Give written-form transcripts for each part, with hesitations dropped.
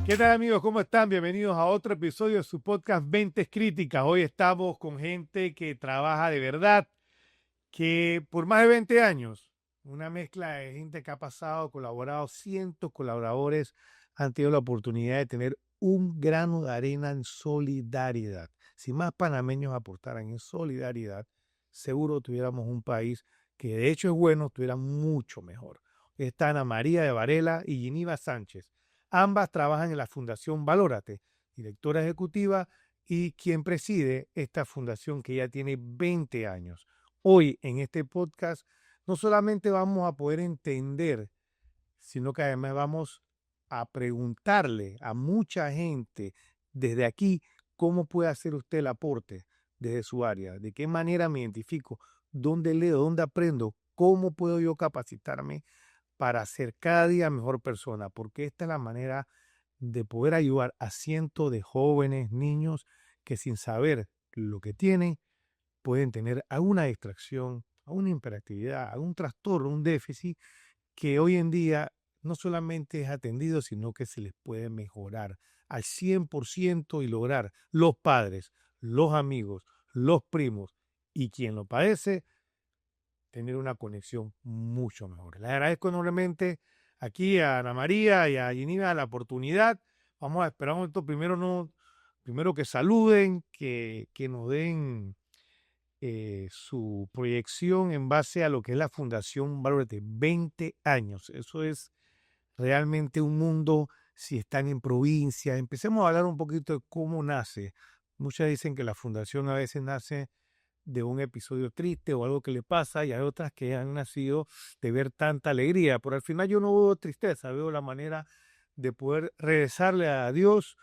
¿Qué tal, amigos? ¿Cómo están? Bienvenidos a otro episodio de su podcast Mentes Críticas. Hoy estamos con gente que trabaja de verdad, que por más de 20 años, una mezcla de gente que ha pasado, colaborado, cientos de colaboradores han tenido la oportunidad de tener un grano de arena en solidaridad. Si más panameños aportaran en solidaridad, seguro tuviéramos un país que de hecho es bueno, estuviera mucho mejor. Está Ana María de Varela y Giniva Sánchez. Ambas trabajan en la Fundación Valórate, directora ejecutiva y quien preside esta fundación que ya tiene 20 años. Hoy en este podcast no solamente vamos a poder entender, sino que además vamos a preguntarle a mucha gente desde aquí cómo puede hacer usted el aporte desde su área, de qué manera me identifico, dónde leo, dónde aprendo, cómo puedo yo capacitarme para ser cada día mejor persona, porque esta es la manera de poder ayudar a cientos de jóvenes, niños que sin saber lo que tienen, pueden tener alguna distracción, alguna hiperactividad, algún trastorno, un déficit que hoy en día no solamente es atendido, sino que se les puede mejorar al 100% y lograr los padres, los amigos, los primos y quien lo padece, tener una conexión mucho mejor. Les agradezco enormemente aquí a Ana María y a Giniva la oportunidad. Vamos a esperar un momento, primero que saluden, que nos den su proyección en base a lo que es la Fundación Valórate. 20 años, eso es realmente un mundo. Si están en provincia, empecemos a hablar un poquito de cómo nace. Muchas dicen que la fundación a veces nace de un episodio triste o algo que le pasa, y hay otras que han nacido de ver tanta alegría, pero al final yo no veo tristeza, veo la manera de poder regresarle a Dios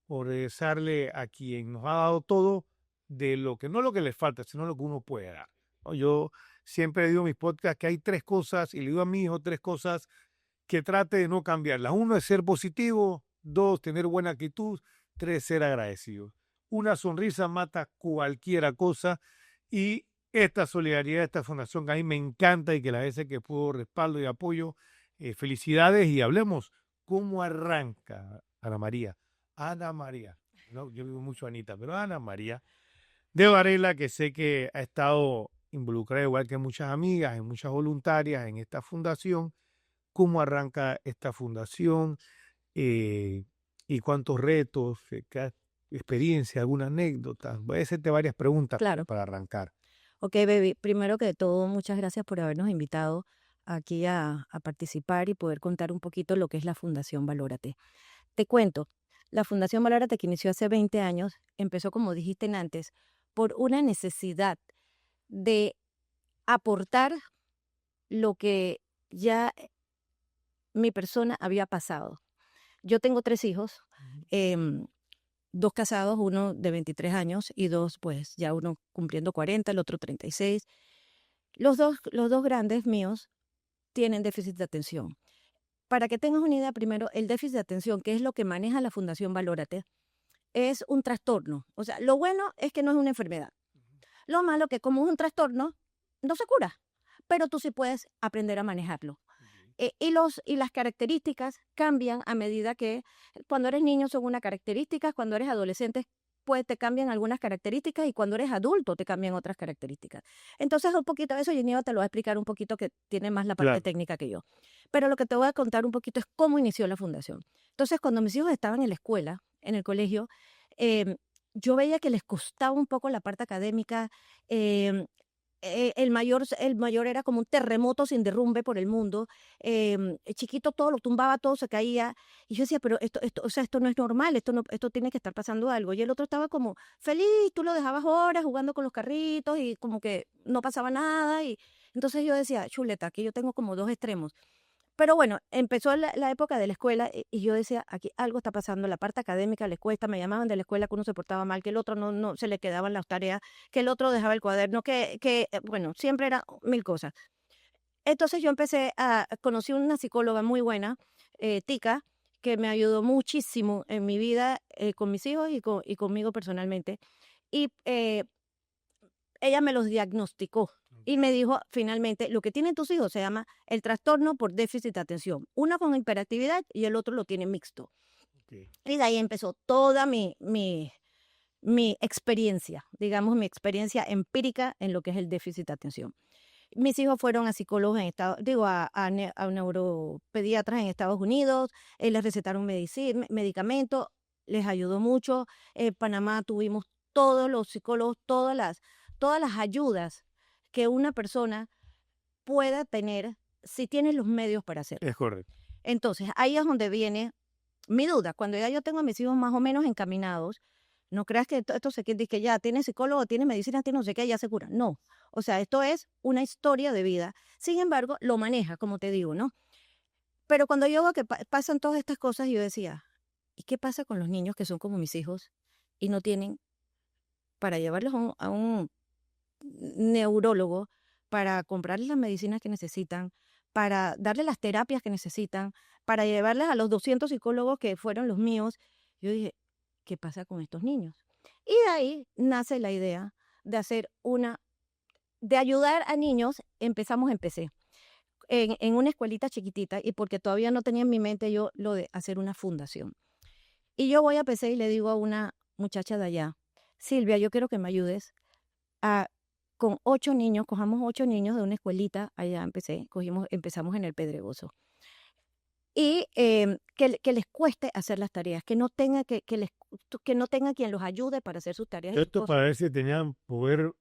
o regresarle a quien nos ha dado todo, de lo que no lo que le falta, sino lo que uno puede dar, ¿no? Yo siempre digo en mis podcasts que hay tres cosas, y le digo a mi hijo tres cosas que trate de no cambiarlas. Uno es ser positivo, dos, tener buena actitud, tres, ser agradecido. Una sonrisa mata cualquier cosa, y esta solidaridad, esta fundación que a mí me encanta y que las veces que puedo respaldo y apoyo, felicidades, y hablemos cómo arranca Ana María. Ana María, no, yo digo mucho Anita, pero Ana María de Varela, que sé que ha estado involucrada igual que muchas amigas, en muchas voluntarias en esta fundación. ¿Cómo arranca esta fundación? Eh, y cuántos retos, qué experiencia, alguna anécdota. Voy a hacerte varias preguntas Claro. para arrancar. Ok, baby. Primero que todo, muchas gracias por habernos invitado aquí a participar y poder contar un poquito lo que es la Fundación Valórate. Te cuento, la Fundación Valórate, que inició hace 20 años, empezó, como dijiste antes, por una necesidad de aportar lo que ya mi persona había pasado. Yo tengo 3 hijos, Ujú. em, 2 casados, uno de 23 años y dos, pues ya uno cumpliendo 40, el otro 36. Los dos grandes míos tienen déficit de atención. Para que tengas una idea, primero, el déficit de atención, que es lo que maneja la Fundación Valórate, es un trastorno. O sea, lo bueno es que no es una enfermedad. Lo malo que como es un trastorno, no se cura, pero tú sí puedes aprender a manejarlo. Y las características cambian a medida que cuando eres niño son unas características, cuando eres adolescente pues te cambian algunas características y cuando eres adulto te cambian otras características. Entonces un poquito de eso Geneva te lo va a explicar un poquito que tiene más la parte Claro. técnica que yo. Pero lo que te voy a contar un poquito es cómo inició la fundación. Entonces cuando mis hijos estaban en la escuela, en el colegio, em, yo veía que les costaba un poco la parte académica. em, el mayor era como un terremoto sin derrumbe por el mundo. El chiquito todo lo tumbaba, todo se caía. Y yo decía, pero o sea, esto no es normal, esto tiene que estar pasando algo. Y el otro estaba como feliz, tú lo dejabas horas jugando con los carritos y como que no pasaba nada. Y entonces yo decía, chuleta, aquí yo tengo como dos extremos. Pero bueno, empezó la época de la escuela y yo decía, aquí algo está pasando, la parte académica les cuesta, me llamaban de la escuela que uno se portaba mal, que el otro no se le quedaban las tareas, que el otro dejaba el cuaderno, bueno, siempre era mil cosas. Entonces yo conocí una psicóloga muy buena, Tica, que me ayudó muchísimo en mi vida, con mis hijos y conmigo personalmente. Y ella me los diagnosticó y me dijo finalmente, lo que tienen tus hijos se llama el trastorno por déficit de atención. Uno con hiperactividad y el otro lo tiene mixto. Okay. Y de ahí empezó toda mi experiencia, digamos, mi experiencia empírica en lo que es el déficit de atención. Mis hijos fueron a psicólogos a neuropediatras en Estados Unidos, les recetaron medicamentos, les ayudó mucho. En Panamá tuvimos todos los psicólogos, todas las ayudas que una persona pueda tener si tiene los medios para hacerlo. Es correcto. Entonces, ahí es donde viene mi duda. Cuando ya yo tengo a mis hijos más o menos encaminados, no creas que esto se dice que ya tiene psicólogo, tiene medicina, tiene no sé qué, ya se cura. No. O sea, esto es una historia de vida. Sin embargo, lo maneja, como te digo, ¿no? Pero cuando yo veo que pasan todas estas cosas, yo decía, ¿y qué pasa con los niños que son como mis hijos y no tienen para llevarlos a un neurólogo, para comprarles las medicinas que necesitan, para darles las terapias que necesitan, para llevarles a los 200 psicólogos que fueron los míos? Yo dije, ¿qué pasa con estos niños? Y de ahí nace la idea de hacer de ayudar a niños. Empecé en una escuelita chiquitita, y porque todavía no tenía en mi mente yo lo de hacer una fundación. Y yo voy a PC y le digo a una muchacha de allá, Silvia, yo quiero que me ayudes con 8 niños, cojamos 8 niños de una escuelita allá empezamos en el Pedregoso. Y que les cueste hacer las tareas, que no tenga que no tenga quien los ayude para hacer sus tareas. Esto para ver si tenían, poder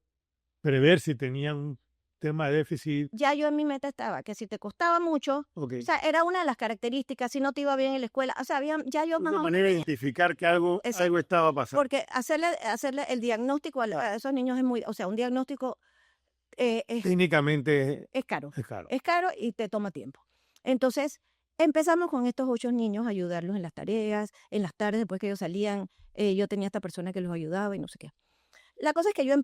prever si tenían un tema de déficit. Ya yo en mi meta estaba, que si te costaba mucho, Okay. o sea, era una de las características, si no te iba bien en la escuela, o sea, ya yo más Una o manera de identificar que algo estaba pasando. Porque hacerle el diagnóstico a esos niños es muy, o sea, un diagnóstico técnicamente es caro. Es caro. Es caro y te toma tiempo. Entonces, empezamos con estos 8 niños a ayudarlos en las tareas, en las tardes después que ellos salían, yo tenía esta persona que los ayudaba y no sé qué. La cosa es que yo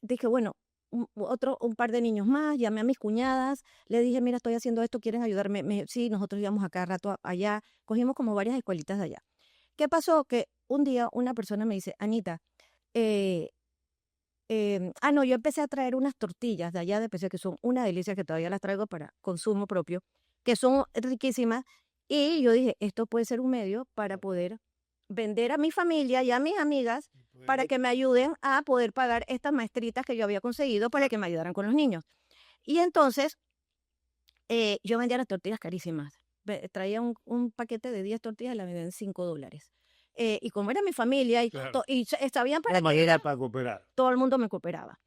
dije, bueno, un par de niños más, llamé a mis cuñadas, le dije, mira, estoy haciendo esto, ¿quieren ayudarme? Sí, nosotros íbamos a cada rato allá, cogimos como varias escuelitas de allá. ¿Qué pasó? Que un día una persona me dice, Anita, no, yo empecé a traer unas tortillas de allá de PC que son una delicia, que todavía las traigo para consumo propio, que son riquísimas, y yo dije, esto puede ser un medio para poder vender a mi familia y a mis amigas para que me ayuden a poder pagar estas maestritas que yo había conseguido para que me ayudaran con los niños. Y entonces, yo vendía las tortillas carísimas. Traía un paquete de 10 tortillas y la vendía en $5. Y como era mi familia y, Claro. y sabían para manera para cooperar. todo el mundo me cooperaba.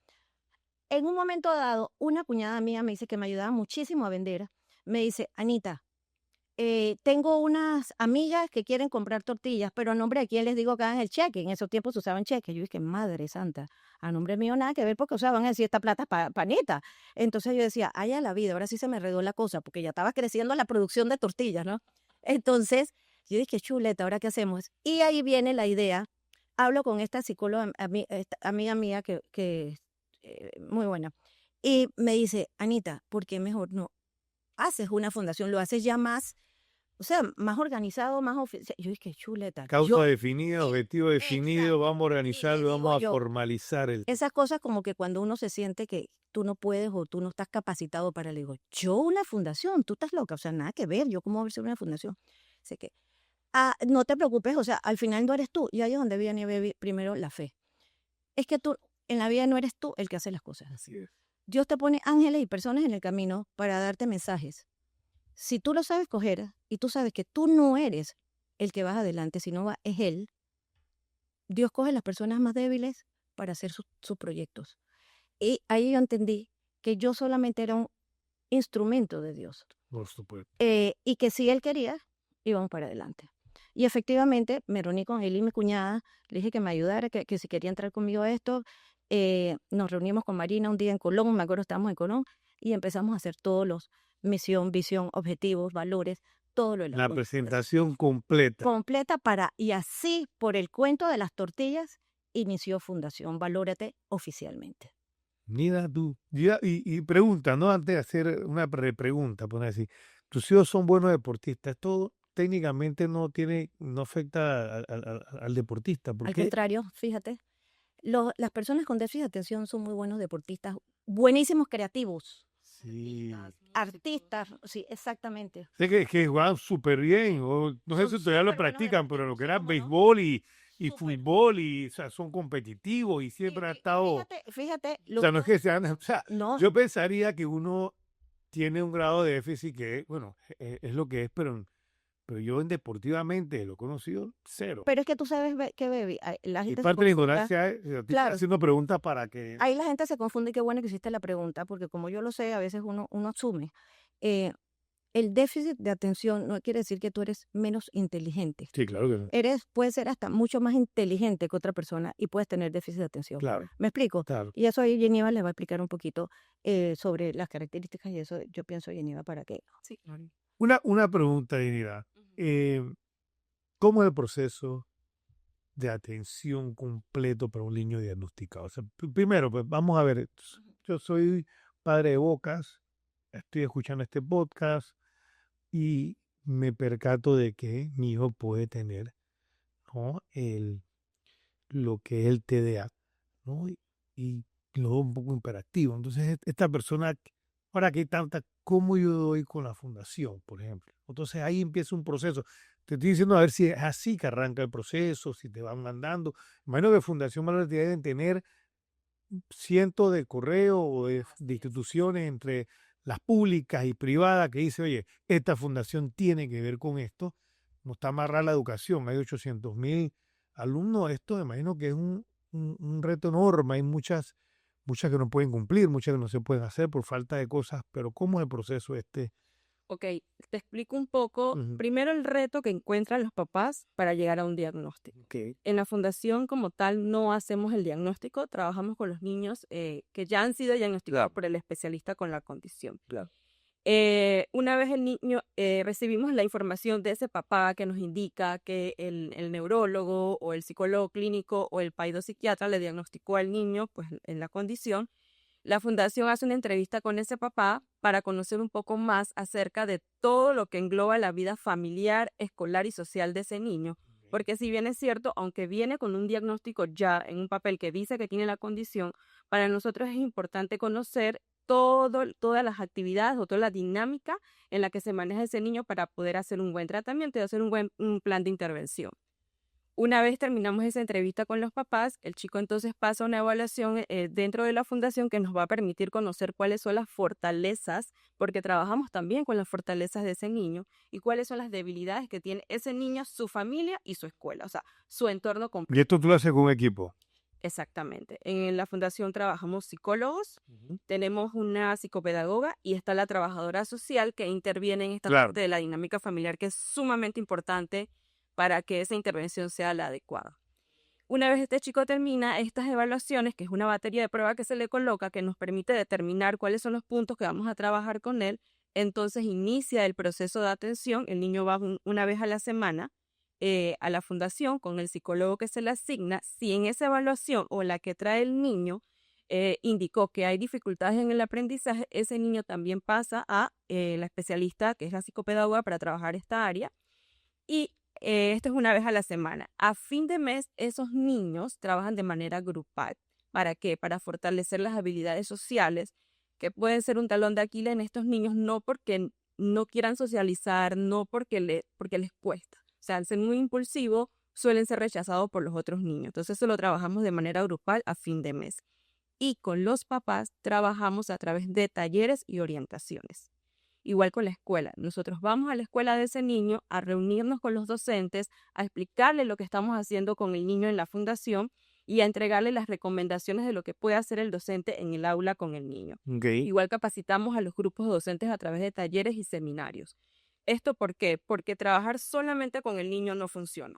En un momento dado, una cuñada mía me dice que me ayudaba muchísimo a vender. Me dice, Anita, tengo unas amigas que quieren comprar tortillas, pero a nombre de quién les digo que hagan el cheque. En esos tiempos se usaban cheques. Yo dije, madre santa, a nombre mío nada que ver, porque, o sea, van a decir, esta plata es para Anita. Entonces yo decía, ay, a la vida, ahora sí se me enredó la cosa, porque ya estaba creciendo la producción de tortillas, ¿no? Entonces yo dije, chuleta, ¿ahora qué hacemos? Y ahí viene la idea. Hablo con esta psicóloga, esta amiga mía que muy buena, y me dice, Anita, ¿por qué mejor no haces una fundación? Lo haces ya más, o sea, más organizado, más oficial. Yo dije, chuleta. Causa definida, objetivo definido, Exacto. vamos a organizarlo, digo vamos a yo, formalizar el... Esas cosas como que cuando uno se siente que tú no puedes o tú no estás capacitado para, le digo, yo una fundación, tú estás loca, o sea, nada que ver, yo cómo voy a ser una fundación. Sé que, no te preocupes, o sea, al final no eres tú, y ahí es donde viene primero la fe. Es que tú, en la vida no eres tú el que hace las cosas. Así es. Dios te pone ángeles y personas en el camino para darte mensajes. Si tú lo sabes coger y tú sabes que tú no eres el que vas adelante, sino es Él, Dios coge las personas más débiles para hacer sus proyectos. Y ahí yo entendí que yo solamente era un instrumento de Dios. Por supuesto. Y que si Él quería, íbamos para adelante. Y efectivamente me reuní con él y mi cuñada, le dije que me ayudara, que si quería entrar conmigo a esto. Nos reunimos con Marina un día en Colón, me acuerdo, estábamos en Colón, y empezamos a hacer todos los misión, visión, objetivos, valores, todo lo de la presentación completa. Completa y así, por el cuento de las tortillas, inició Fundación Valórate oficialmente. Mira tú. Y pregunta, ¿no? Antes de hacer una pregunta, poner así, tus hijos son buenos deportistas, todo técnicamente no afecta al deportista. ¿Por Al qué? contrario, fíjate, las personas con déficit de atención son muy buenos deportistas, buenísimos creativos. Sí. Artistas, sí, exactamente. Sé que jugaban súper bien, o no sé Son si todavía lo súper buenos practican, pero lo deportistas, que sí, era cómo no. béisbol y Súper. fútbol, y o sea, son competitivos y Sí, siempre han y estado, fíjate, o sea, no es que sean, o sea, no, yo pensaría que uno tiene un grado de déficit que, bueno, es lo que es, pero yo deportivamente lo he conocido cero. pero es que tú sabes que, baby, la Y gente se parte de la confunda, ignorancia es, yo te estoy claro, haciendo preguntas para que, ahí la gente se confunde y qué bueno que hiciste la pregunta, porque como yo lo sé, a veces uno asume. eh, el déficit de atención no quiere decir que tú eres menos inteligente. sí, claro que no. Puedes ser hasta mucho más inteligente que otra persona y puedes tener déficit de atención. Claro, ¿Me explico? claro. Y eso ahí Geneva les va a explicar un poquito sobre las características y eso yo pienso Geneva para que... Sí, claro. Una pregunta, Dignidad. Eh, ¿Cómo es el proceso de atención completo para un niño diagnosticado? O sea, primero, pues vamos a ver, yo soy padre de Bocas, estoy escuchando este podcast y me percato de que mi hijo puede tener, ¿no? Lo que es el TDA, ¿no? Y lo veo un poco imperactivo. Entonces, esta persona, ahora que hay tanta, ¿cómo yo doy con la fundación, por ejemplo? Entonces ahí empieza un proceso. Te estoy diciendo a ver si es así que arranca el proceso, si te van mandando. Imagino que Fundación Manuel deben tener cientos de correos o de instituciones entre las públicas y privadas que dice, oye, esta fundación tiene que ver con esto, no está amarrada la educación, hay 800.000 alumnos, esto me imagino que es un reto enorme, hay muchas que no pueden cumplir, muchas que no se pueden hacer por falta de cosas, pero ¿cómo es el proceso este? Ok, te explico un poco. Ujú. Primero el reto que encuentran los papás para llegar a un diagnóstico. Ok, En la fundación como tal no hacemos el diagnóstico, trabajamos con los niños que ya han sido diagnosticados claro, por el especialista con la condición. claro. Una vez el niño, recibimos la información de ese papá que nos indica que el neurólogo o el psicólogo clínico o el paidopsiquiatra le diagnosticó al niño pues, en la condición. La fundación hace una entrevista con ese papá para conocer un poco más acerca de todo lo que engloba la vida familiar, escolar y social de ese niño. Porque si bien es cierto, aunque viene con un diagnóstico ya en un papel que dice que tiene la condición, para nosotros es importante conocer todas las actividades o toda la dinámica en la que se maneja ese niño para poder hacer un buen tratamiento y hacer un plan de intervención. Una vez terminamos esa entrevista con los papás, el chico entonces pasa una evaluación dentro de la fundación que nos va a permitir conocer cuáles son las fortalezas, porque trabajamos también con las fortalezas de ese niño y cuáles son las debilidades que tiene ese niño, su familia y su escuela, o sea, su entorno completo. Y esto tú lo haces con un equipo. Exactamente. En la fundación trabajamos psicólogos, Ujú. tenemos una psicopedagoga y está la trabajadora social que interviene en esta Claro. parte de la dinámica familiar que es sumamente importante para que esa intervención sea la adecuada. Una vez este chico termina estas evaluaciones, que es una batería de pruebas que se le coloca, que nos permite determinar cuáles son los puntos que vamos a trabajar con él, entonces inicia el proceso de atención. El niño va una vez a la semana a la fundación con el psicólogo que se le asigna. Si en esa evaluación o la que trae el niño indicó que hay dificultades en el aprendizaje, ese niño también pasa a la especialista, que es la psicopedagoga, para trabajar esta área. Y esto es una vez a la semana. A fin de mes, esos niños trabajan de manera grupal. ¿Para qué? Para fortalecer las habilidades sociales, que pueden ser un talón de Aquiles en estos niños, no porque no quieran socializar, no porque les cuesta. O sea, al ser muy impulsivos, suelen ser rechazados por los otros niños. Entonces, eso lo trabajamos de manera grupal a fin de mes. Y con los papás trabajamos a través de talleres y orientaciones. Igual con la escuela. Nosotros vamos a la escuela de ese niño a reunirnos con los docentes, a explicarle lo que estamos haciendo con el niño en la fundación y a entregarle las recomendaciones de lo que puede hacer el docente en el aula con el niño. Okay. Igual capacitamos a los grupos docentes a través de talleres y seminarios. ¿Esto por qué? Porque trabajar solamente con el niño no funciona.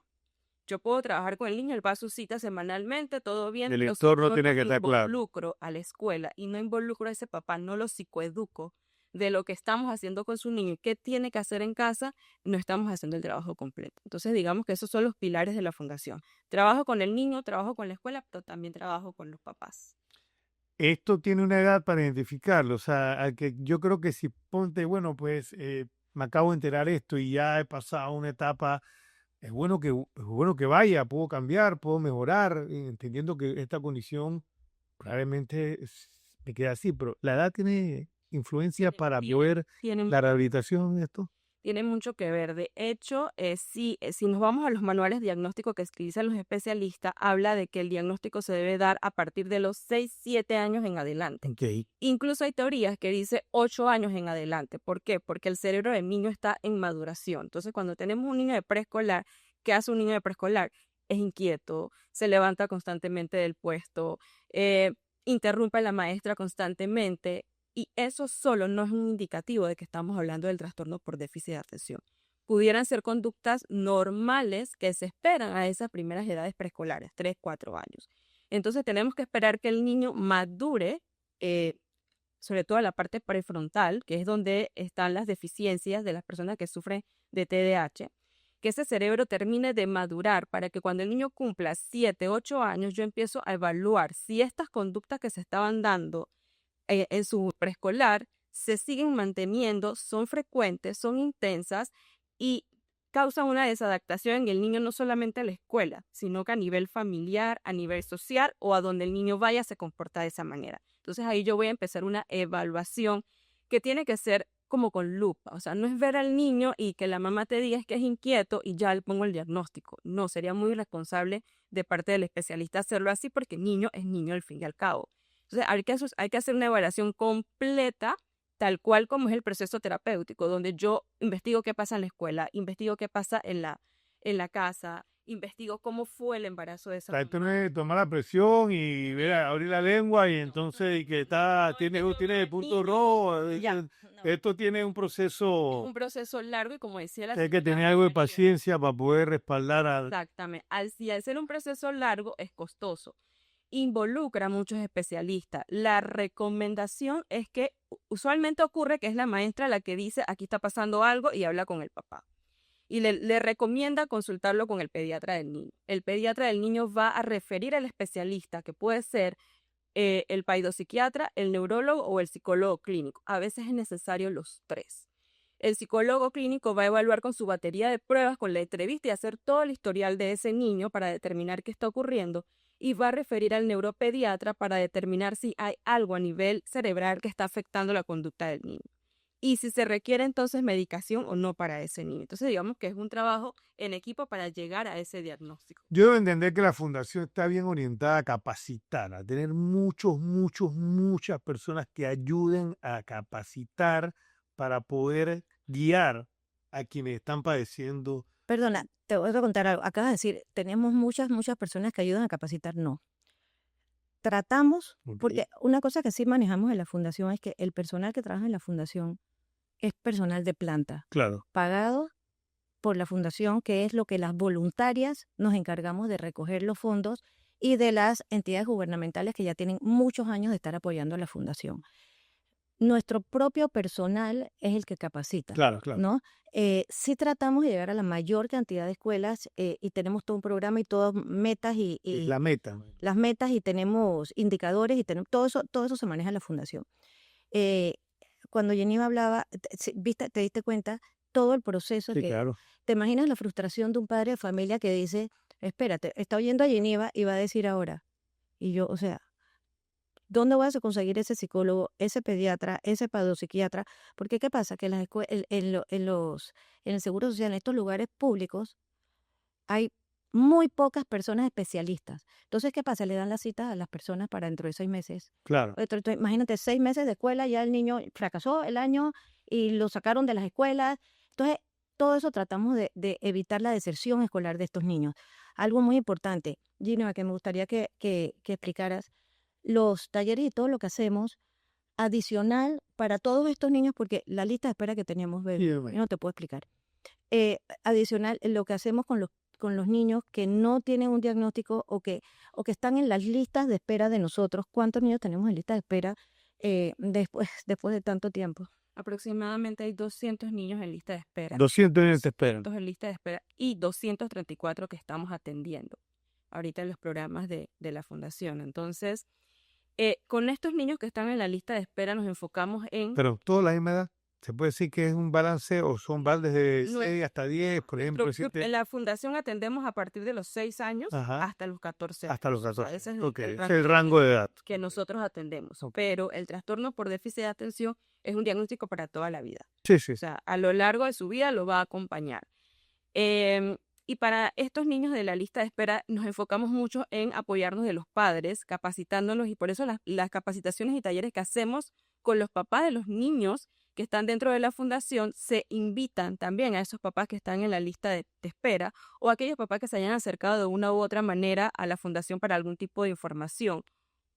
Yo puedo trabajar con el niño, él va a su cita semanalmente, todo bien, El pero si entorno yo tiene no que estar claro. involucro a la escuela y no involucro a ese papá, no lo psicoeduco de lo que estamos haciendo con su niño y qué tiene que hacer en casa, no estamos haciendo el trabajo completo. Entonces, digamos que esos son los pilares de la fundación. Trabajo con el niño, trabajo con la escuela, pero también trabajo con los papás. Esto tiene una edad para identificarlo, o sea, que yo creo que si ponte, bueno, pues me acabo de enterar esto y ya he pasado una etapa, es bueno que vaya, puedo cambiar, puedo mejorar, entendiendo que esta condición probablemente me queda así, pero la edad tiene influencia para Tiene- mover tienen la rehabilitación de esto? Tiene mucho que ver. De hecho, si nos vamos a los manuales diagnósticos que utilizan los especialistas, habla de que el diagnóstico se debe dar a partir de los 6, 7 años en adelante. Ok. Incluso hay teorías que dice 8 años en adelante. ¿Por qué? Porque el cerebro del niño está en maduración. Entonces, cuando tenemos un niño de preescolar, ¿qué hace un niño de preescolar? Es inquieto, se levanta constantemente del puesto, eh, interrumpe a la maestra constantemente. Y eso solo no es un indicativo de que estamos hablando del trastorno por déficit de atención. Pudieran ser conductas normales que se esperan a esas primeras edades preescolares, 3, 4 años. Entonces tenemos que esperar que el niño madure, eh, sobre todo la parte prefrontal, que es donde están las deficiencias de las personas que sufren de TDAH, que ese cerebro termine de madurar para que cuando el niño cumpla 7, 8 años, yo empiezo a evaluar si estas conductas que se estaban dando en su preescolar se siguen manteniendo, son frecuentes, son intensas y causan una desadaptación en el niño no solamente a la escuela, sino que a nivel familiar, a nivel social o a donde el niño vaya se comporta de esa manera. Entonces ahí yo voy a empezar una evaluación que tiene que ser como con lupa, o sea, no es ver al niño y que la mamá te diga es que es inquieto y ya le pongo el diagnóstico. No, sería muy irresponsable de parte del especialista hacerlo así porque niño es niño al fin y al cabo. Entonces, hay que hacer una evaluación completa, tal cual como es el proceso terapéutico, donde yo investigo qué pasa en la escuela, investigo qué pasa en la casa, investigo cómo fue el embarazo de esa Esto no mamá. es tomar la presión y ver, abrir la lengua y entonces y que tiene el punto rojo. Ya, no. Esto tiene un Es proceso, un proceso largo y como decía la hay que señora tener algo de María, paciencia para poder respaldar al... exactamente, si al ser un proceso largo es costoso. Involucra a muchos especialistas. La recomendación es que usualmente ocurre que es la maestra la que dice aquí está pasando algo y habla con el papá. Y le recomienda consultarlo con el pediatra del niño. El pediatra del niño va a referir al especialista, que puede ser el paidopsiquiatra, el neurólogo o el psicólogo clínico. A veces es necesario los tres. El psicólogo clínico va a evaluar con su batería de pruebas, con la entrevista y hacer todo el historial de ese niño para determinar qué está ocurriendo y va a referir al neuropediatra para determinar si hay algo a nivel cerebral que está afectando la conducta del niño y si se requiere entonces medicación o no para ese niño. Entonces digamos que es un trabajo en equipo para llegar a ese diagnóstico. Yo debo entender que la fundación está bien orientada a capacitar, a tener muchas personas que ayuden a capacitar para poder guiar a quienes están padeciendo. Perdona, te voy a contar algo. Acabas de decir, tenemos muchas personas que ayudan a capacitar. No. Tratamos, Ok. porque una cosa que sí manejamos en la fundación es que el personal que trabaja en la fundación es personal de planta, Claro. pagado por la fundación, que es lo que las voluntarias nos encargamos de recoger los fondos y de las entidades gubernamentales que ya tienen muchos años de estar apoyando a la fundación. Nuestro propio personal es el que capacita, Claro. ¿no? Sí tratamos de llegar a la mayor cantidad de escuelas y tenemos todo un programa y todas metas Es la meta. las metas y tenemos indicadores y tenemos todo eso se maneja en la fundación. Eh, Cuando Geneva hablaba, te diste cuenta todo el proceso Sí, que claro. te imaginas la frustración de un padre de familia que dice, espérate, está oyendo a Geneva y va a decir ahora. Y yo, o sea, ¿dónde vas a conseguir ese psicólogo, ese pediatra, ese psiquiatra? Porque ¿qué pasa? Que en el Seguro Social, en estos lugares públicos, hay muy pocas personas especialistas. Entonces, ¿qué pasa? Le dan la cita a las personas para dentro de 6 meses. Claro. Imagínate, 6 meses de escuela, ya el niño fracasó el año y lo sacaron de las escuelas. Entonces, todo eso tratamos de evitar la deserción escolar de estos niños. Algo muy importante, Gina, que me gustaría que explicaras, los talleres y todo lo que hacemos adicional para todos estos niños, porque la lista de espera que tenemos, Sí, yo no te puedo explicar. Adicional, lo que hacemos con los niños que no tienen un diagnóstico o que están en las listas de espera de nosotros. ¿Cuántos niños tenemos en lista de espera después de tanto tiempo? Aproximadamente hay 200 niños en lista de espera. 200 niños te esperan. 200 en lista de espera y 234 que estamos atendiendo ahorita en los programas de la fundación. Entonces, con estos niños que están en la lista de espera nos enfocamos en Pero toda la misma edad. ¿Se puede decir que es un balance o son vales de Nue- 6 hasta 10, por ejemplo? En la fundación atendemos a partir de los 6 años Ajá, hasta los 14 hasta los años. O sea, 14. ese es Ok, el ese es rango el rango de edad. que nosotros atendemos. Ok. Pero el trastorno por déficit de atención es un diagnóstico para toda la vida. Sí, sí. O sea, a lo largo de su vida lo va a acompañar. Y para estos niños de la lista de espera nos enfocamos mucho en apoyarnos de los padres, capacitándolos, y por eso las capacitaciones y talleres que hacemos con los papás de los niños que están dentro de la fundación, se invitan también a esos papás que están en la lista de espera o a aquellos papás que se hayan acercado de una u otra manera a la fundación para algún tipo de información,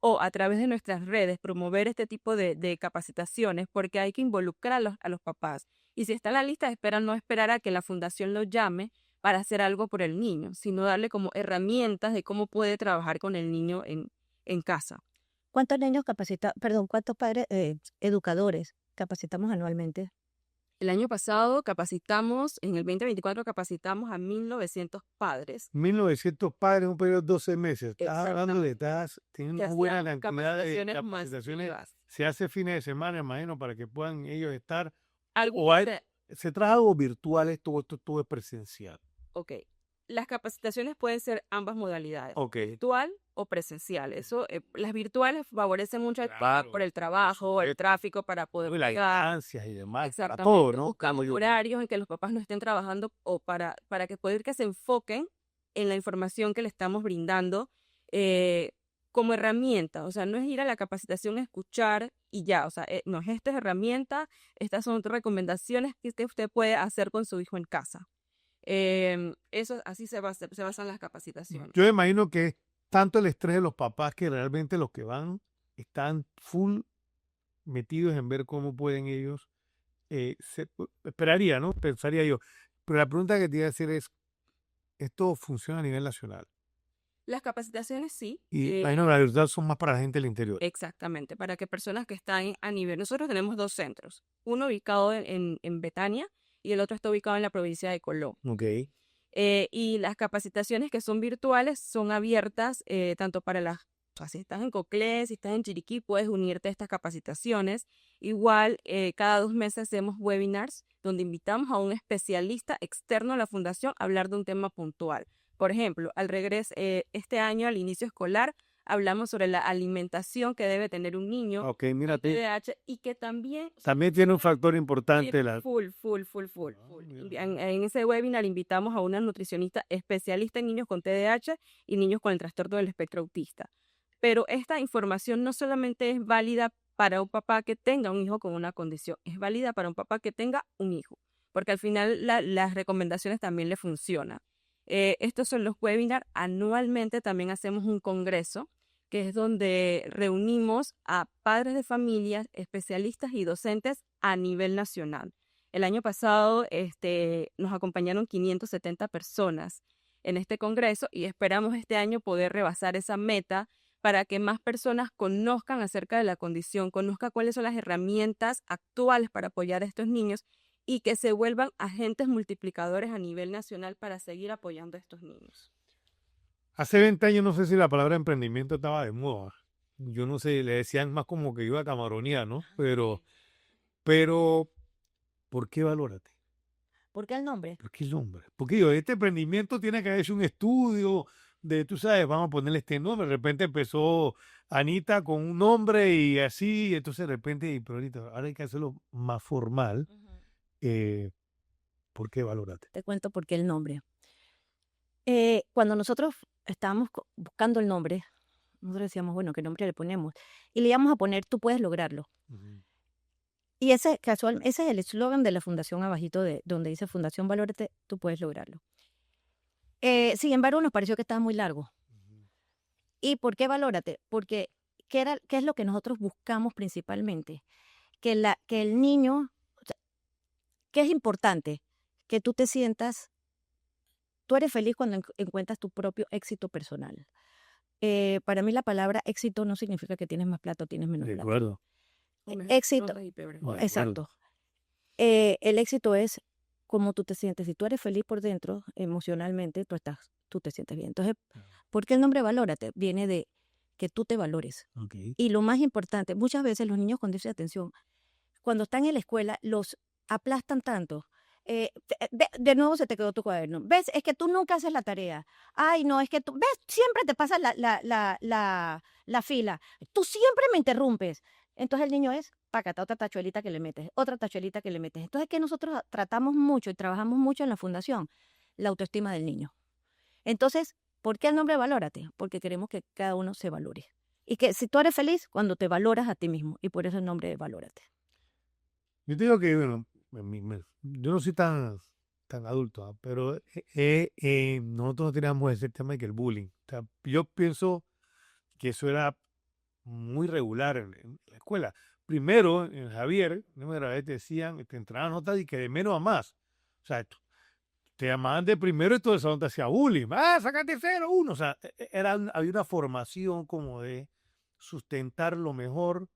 o a través de nuestras redes promover este tipo de capacitaciones, porque hay que involucrar a los papás. Y si está en la lista de espera, no esperar a que la fundación lo llame para hacer algo por el niño, sino darle como herramientas de cómo puede trabajar con el niño en casa. ¿Cuántos niños cuántos padres, educadores capacitamos anualmente? El año pasado capacitamos, en el 2024 capacitamos a 1.900 padres. 1.900 padres en un periodo de 12 meses. Estás hablando de Exactamente. estás teniendo Que una buena hacían cantidad de capacitaciones capacitaciones. masivas. Se hace fines de semana, imagino, para que puedan ellos estar. Algo O hay, se- se trabaja algo virtual, esto todo es presencial. Ok. Las capacitaciones pueden ser ambas modalidades, Ok. virtual o presencial. Eso, las virtuales favorecen mucho al papá Claro, por el por trabajo, el supuesto. tráfico para poder Y las llegar. instancias y demás, para Exactamente. todo, ¿no? Buscamos horarios en que los papás no estén trabajando o para que poder que se enfoquen en la información que le estamos brindando como herramienta. O sea, no es ir a la capacitación a escuchar y ya. O sea, no, esta es herramienta, estas son recomendaciones que usted puede hacer con su hijo en casa. Eso así se basan las capacitaciones. Yo imagino que es tanto el estrés de los papás que realmente los que van están full metidos en ver cómo pueden ellos, esperaría, ¿no? Pensaría yo. Pero la pregunta que te iba a hacer es, ¿esto funciona a nivel nacional? Las capacitaciones sí. Y imagino que la verdad son más para la gente del interior. Exactamente, para que personas que están a nivel. Nosotros tenemos 2 centros, uno ubicado en Betania y el otro está ubicado en la provincia de Colón. Ok. Y las capacitaciones que son virtuales son abiertas tanto para las. O sea, si estás en Coclé, si estás en Chiriquí, puedes unirte a estas capacitaciones. Igual, cada 2 meses hacemos webinars donde invitamos a un especialista externo a la fundación a hablar de un tema puntual. Por ejemplo, al regreso, este año, al inicio escolar, hablamos sobre la alimentación que debe tener un niño Ok, con mírate. TDAH y que también También tiene un factor importante la... full. mira. En ese webinar invitamos a una nutricionista especialista en niños con TDAH y niños con el trastorno del espectro autista. Pero esta información no solamente es válida para un papá que tenga un hijo con una condición, es válida para un papá que tenga un hijo, porque al final las recomendaciones también le funcionan. Estos son los webinars. Anualmente también hacemos un congreso, que es donde reunimos a padres de familias, especialistas y docentes a nivel nacional. El año pasado nos acompañaron 570 personas en este congreso y esperamos este año poder rebasar esa meta para que más personas conozcan acerca de la condición, conozcan cuáles son las herramientas actuales para apoyar a estos niños y que se vuelvan agentes multiplicadores a nivel nacional para seguir apoyando a estos niños. Hace 20 años no sé si la palabra emprendimiento estaba de moda. Yo no sé, le decían más como que iba a camaronía, ¿no? Pero, ¿por qué valórate? ¿Por qué el nombre? ¿Por qué el nombre? Porque yo, este emprendimiento tiene que haber hecho un estudio de, tú sabes, vamos a ponerle este nombre. De repente empezó Anita con un nombre y así, entonces de repente, pero ahora hay que hacerlo más formal. ¿Por qué valórate? Te cuento por qué el nombre. Cuando nosotros estábamos buscando el nombre, nosotros decíamos, bueno, ¿qué nombre le ponemos? Y le íbamos a poner, tú puedes lograrlo. Y ese es el eslogan de la fundación abajito, donde dice Fundación Valórate, tú puedes lograrlo. Sin embargo, nos pareció que estaba muy largo. ¿Y por qué Valórate? Porque, ¿qué es lo que nosotros buscamos principalmente? Que el niño, o sea, ¿qué es importante? Que tú te sientas, tú eres feliz cuando encuentras tu propio éxito personal. Para mí la palabra éxito no significa que tienes más plata o tienes menos De plata. acuerdo. Éxito, Rondas y pebres. Bueno, exacto. El éxito es cómo tú te sientes. Si tú eres feliz por dentro, emocionalmente, tú te sientes bien. Entonces, ¿por qué el nombre Valórate? Viene de que tú te valores. Ok. Y lo más importante, muchas veces los niños con déficit de atención, cuando están en la escuela, los aplastan tanto. De nuevo se te quedó tu cuaderno. ¿Ves? Es que tú nunca haces la tarea. Ay, no, es que tú, ¿ves? Siempre te pasas la fila. Tú siempre me interrumpes. Entonces el niño es, pácata, otra tachuelita que le metes, otra tachuelita que le metes. Entonces que nosotros tratamos mucho y trabajamos mucho en la fundación, la autoestima del niño. Entonces, ¿por qué el nombre Valórate? Porque queremos que cada uno se valore. Y que si tú eres feliz cuando te valoras a ti mismo. Y por eso el nombre de Valórate. Yo te digo que, bueno, yo no soy tan adulto, pero nosotros no teníamos ese tema de que el bullying. O sea, yo pienso que eso era muy regular en la escuela. Primero, en Javier, te decían, te entraban notas y que de menos a más. O sea, te llamaban de primero y todo el salón te hacía bullying. Sácate 0, 1. O sea, había una formación como de sustentar lo mejor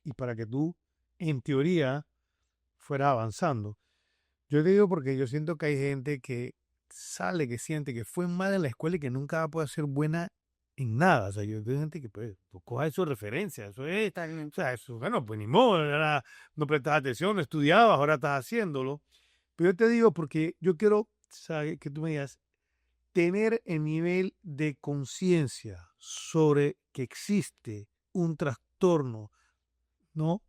y para que tú, en teoría, fueras avanzando. Yo te digo porque yo siento que hay gente que siente que fue mala en la escuela y que nunca va a poder ser buena en nada. O sea, yo tengo gente que pues coja eso de referencia. Eso es, o sea, eso, bueno, pues ni modo, no prestas atención, no estudiabas, ahora estás haciéndolo. Pero yo te digo porque yo quiero saber que tú me digas, tener el nivel de conciencia sobre que existe un trastorno, ¿no?,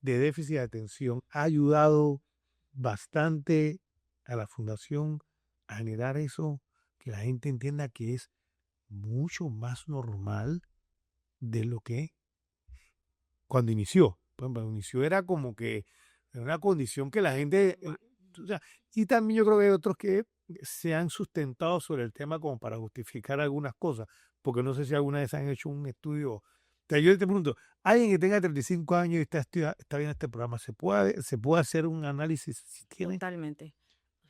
de déficit de atención ha ayudado bastante a la fundación a generar eso, que la gente entienda que es mucho más normal de lo que cuando inició. Cuando inició era como que era una condición que la gente... o sea, y también yo creo que hay otros que se han sustentado sobre el tema como para justificar algunas cosas, porque no sé si alguna vez han hecho un estudio. O sea, yo te pregunto, alguien que tenga 35 años y está viendo este programa, ¿se puede hacer un análisis si tiene? Totalmente.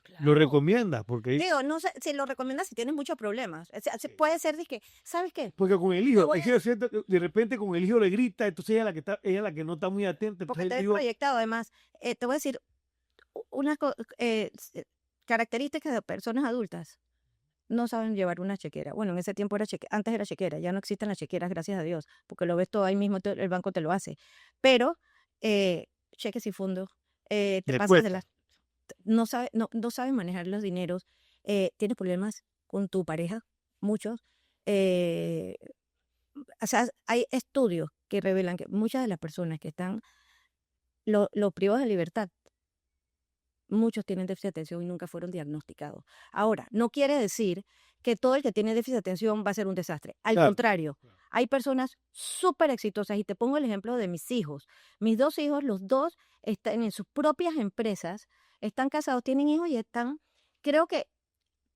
¿Lo Claro. recomiendas? Porque, Digo, no sé si lo recomiendas si tienes muchos problemas. O sea, puede ser de que, ¿sabes qué? porque con el Te hijo, voy es que yo siento que de repente con el hijo le grita, entonces ella es la que no está muy atenta. Porque Entonces te ves digo, proyectado. Además, te voy a decir unas características de personas adultas. No saben llevar una chequera. Bueno, en ese tiempo antes era chequera, ya no existen las chequeras, gracias a Dios, porque lo ves todo ahí mismo, el banco te lo hace. Pero cheques y fondos, te le pasas de cuesta. las, no sabes manejar los dineros, tienes problemas con tu pareja, muchos. eh, o sea, hay estudios que revelan que muchas de las personas que están los privados de libertad, muchos tienen déficit de atención y nunca fueron diagnosticados. Ahora, no quiere decir que todo el que tiene déficit de atención va a ser un desastre. Al Claro. contrario, hay personas súper exitosas y te pongo el ejemplo de mis hijos. Mis 2 hijos, los 2 están en sus propias empresas, están casados, tienen hijos y creo que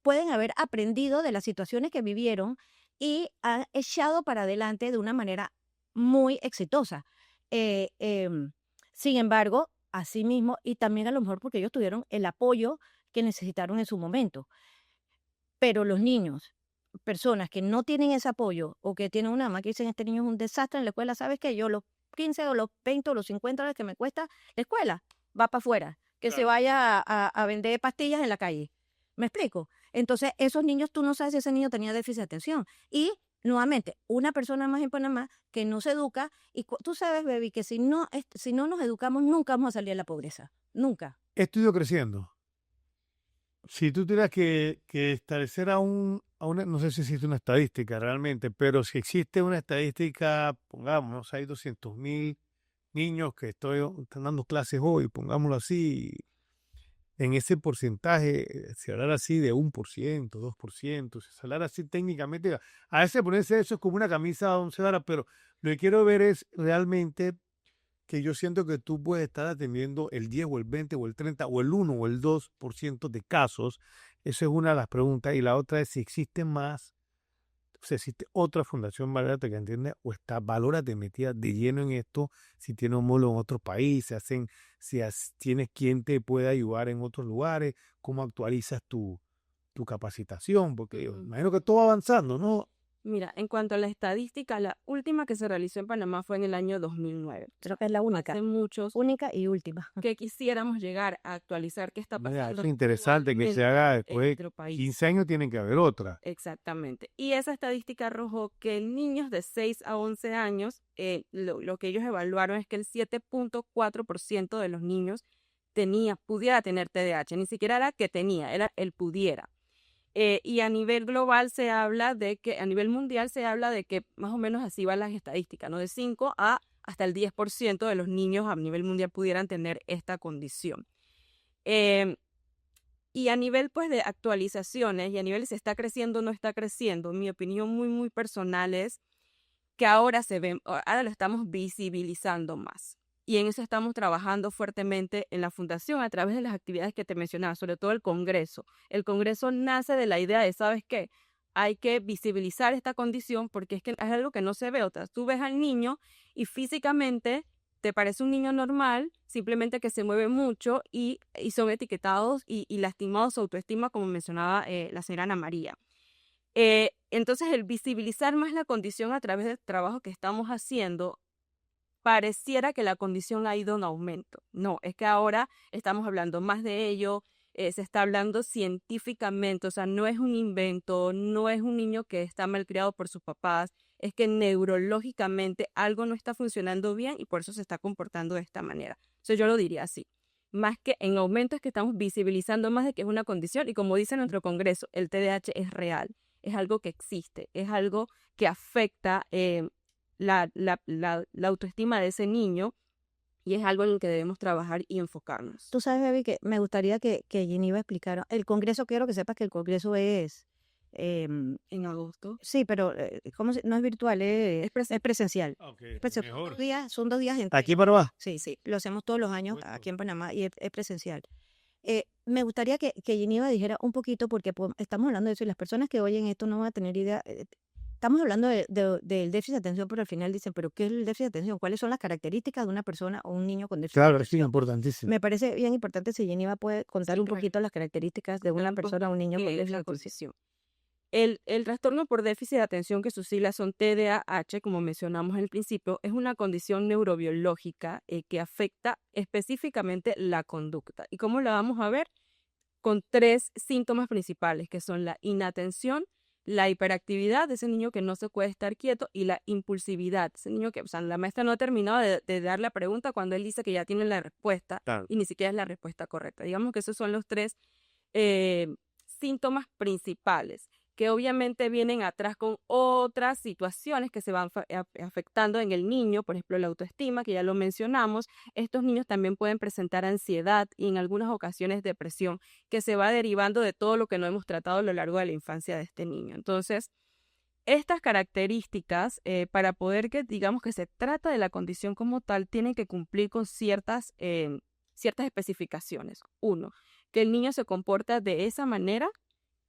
pueden haber aprendido de las situaciones que vivieron y han echado para adelante de una manera muy exitosa. Eh, em, Sin embargo, asimismo, y también a lo mejor porque ellos tuvieron el apoyo que necesitaron en su momento. Pero los niños, personas que no tienen ese apoyo o que tienen una mamá que dicen, este niño es un desastre en la escuela, ¿sabes qué? Yo los 15 o los 20 o los 50 dólares que me cuesta la escuela, va para afuera, que se Claro. vaya a vender pastillas en la calle. ¿Me explico? Entonces, esos niños, tú no sabes si ese niño tenía déficit de atención. Y, nuevamente, una persona más en Panamá que no se educa, y tú sabes, baby, que si no nos educamos, nunca vamos a salir de la pobreza. Nunca. Esto ha ido creciendo. Si tú tuvieras que establecer no sé si existe una estadística realmente, pero si existe una estadística, pongamos, hay 200.000 niños que están dando clases hoy, pongámoslo así, en ese porcentaje, si hablar así de 1%, 2%, si hablar así técnicamente, a veces ponerse eso es como una camisa de 11 varas, pero lo que quiero ver es realmente que yo siento que tú puedes estar atendiendo el 10 o el 20 o el 30 o el 1 o el 2% de casos. Esa es una de las preguntas. Y la otra es si existe más, o sea, existe otra fundación Valórate que entiende o está Valórate metida de lleno en esto, si tiene un módulo en otro país, tienes quien te puede ayudar en otros lugares, cómo actualizas tu capacitación, porque yo imagino que todo va avanzando, ¿no? Mira, en cuanto a la estadística, la última que se realizó en Panamá fue en el año 2009. Creo que es la única. Hace muchos Única y última. que quisiéramos llegar a actualizar qué está Mira, pasando eso es interesante que se haga después en de nuestro país. 15 años, tienen que haber otra. Exactamente. Y esa estadística arrojó que en niños de 6 a 11 años, lo que ellos evaluaron es que el 7.4% de los niños pudiera tener TDAH. Ni siquiera era que tenía, era el pudiera. Y a nivel global se habla de que, a nivel mundial se habla de que más o menos así van las estadísticas, ¿no? De 5 a hasta el 10% de los niños a nivel mundial pudieran tener esta condición. Y a nivel pues de actualizaciones y a nivel si está creciendo o no está creciendo, mi opinión muy, muy personal es que ahora lo estamos visibilizando más. Y en eso estamos trabajando fuertemente en la fundación a través de las actividades que te mencionaba, sobre todo el Congreso. El Congreso nace de la idea de, ¿sabes qué? Hay que visibilizar esta condición porque es que es algo que no se ve. Tú ves al niño y físicamente te parece un niño normal, simplemente que se mueve mucho y son etiquetados y lastimados su autoestima, como mencionaba la señora Ana María. Entonces, el visibilizar más la condición a través del trabajo que estamos haciendo, pareciera que la condición ha ido en aumento. No, es que ahora estamos hablando más de ello, se está hablando científicamente, o sea, no es un invento, no es un niño que está malcriado por sus papás, es que neurológicamente algo no está funcionando bien y por eso se está comportando de esta manera. Entonces yo lo diría así. Más que en aumento es que estamos visibilizando más de que es una condición y como dice nuestro Congreso, el TDAH es real, es algo que existe, es algo que afecta la autoestima de ese niño y es algo en el que debemos trabajar y enfocarnos. Tú sabes, Baby, que me gustaría que Geneva explicara. El Congreso, quiero que sepas que el Congreso es... En agosto. sí, pero no es virtual, es presencial. Okay, Son 2 días, son 2 días en... ¿Aquí en Panamá? Sí, sí, lo hacemos todos los años Bueno. aquí en Panamá y es presencial. Me gustaría que Geneva dijera un poquito, porque estamos hablando de eso y las personas que oyen esto no van a tener idea. Estamos hablando del déficit de atención, pero al final dicen, ¿pero qué es el déficit de atención? ¿Cuáles son las características de una persona o un niño con déficit de Claro, es atención? importantísimo. Me parece bien importante si Geneva puede contar Sí, un claro. poquito las características de una persona o un niño con déficit de atención. El trastorno por déficit de atención, que sus siglas son TDAH, como mencionamos al principio, es una condición neurobiológica que afecta específicamente la conducta. ¿Y cómo la vamos a ver? Con 3 síntomas principales, que son la inatención, la hiperactividad de ese niño que no se puede estar quieto y la impulsividad. Ese niño que, o sea, la maestra no ha terminado de dar la pregunta cuando él dice que ya tiene la respuesta Claro. y ni siquiera es la respuesta correcta. Digamos que esos son los 3 síntomas principales, que obviamente vienen atrás con otras situaciones que se van afectando en el niño, por ejemplo, la autoestima, que ya lo mencionamos. Estos niños también pueden presentar ansiedad y en algunas ocasiones depresión, que se va derivando de todo lo que no hemos tratado a lo largo de la infancia de este niño. Entonces, estas características, para poder que digamos que se trata de la condición como tal, tienen que cumplir con ciertas especificaciones. 1, que el niño se comporta de esa manera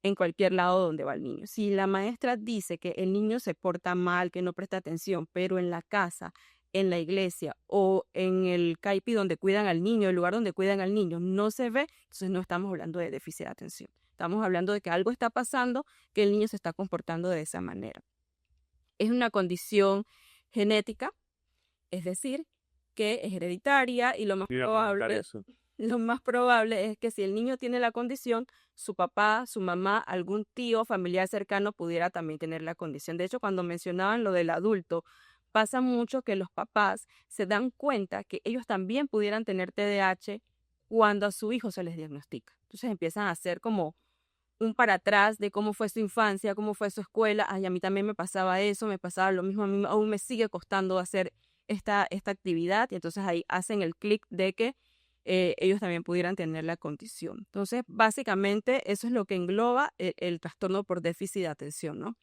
en cualquier lado donde va el niño. Si la maestra dice que el niño se porta mal, que no presta atención, pero en la casa, en la iglesia o en el CAIPI donde cuidan al niño, el lugar donde cuidan al niño, no se ve, entonces no estamos hablando de déficit de atención. Estamos hablando de que algo está pasando, que el niño se está comportando de esa manera. Es una condición genética, es decir, que es hereditaria y lo más probable es que si el niño tiene la condición, su papá, su mamá, algún tío, familiar cercano pudiera también tener la condición. De hecho, cuando mencionaban lo del adulto, pasa mucho que los papás se dan cuenta que ellos también pudieran tener TDAH cuando a su hijo se les diagnostica. Entonces empiezan a hacer como un para atrás de cómo fue su infancia, cómo fue su escuela. Ay, a mí también me pasaba eso, me pasaba lo mismo, a mí aún me sigue costando hacer esta actividad. Y entonces ahí hacen el clic de que ellos también pudieran tener la condición. Entonces, básicamente, eso es lo que engloba el trastorno por déficit de atención, ¿no?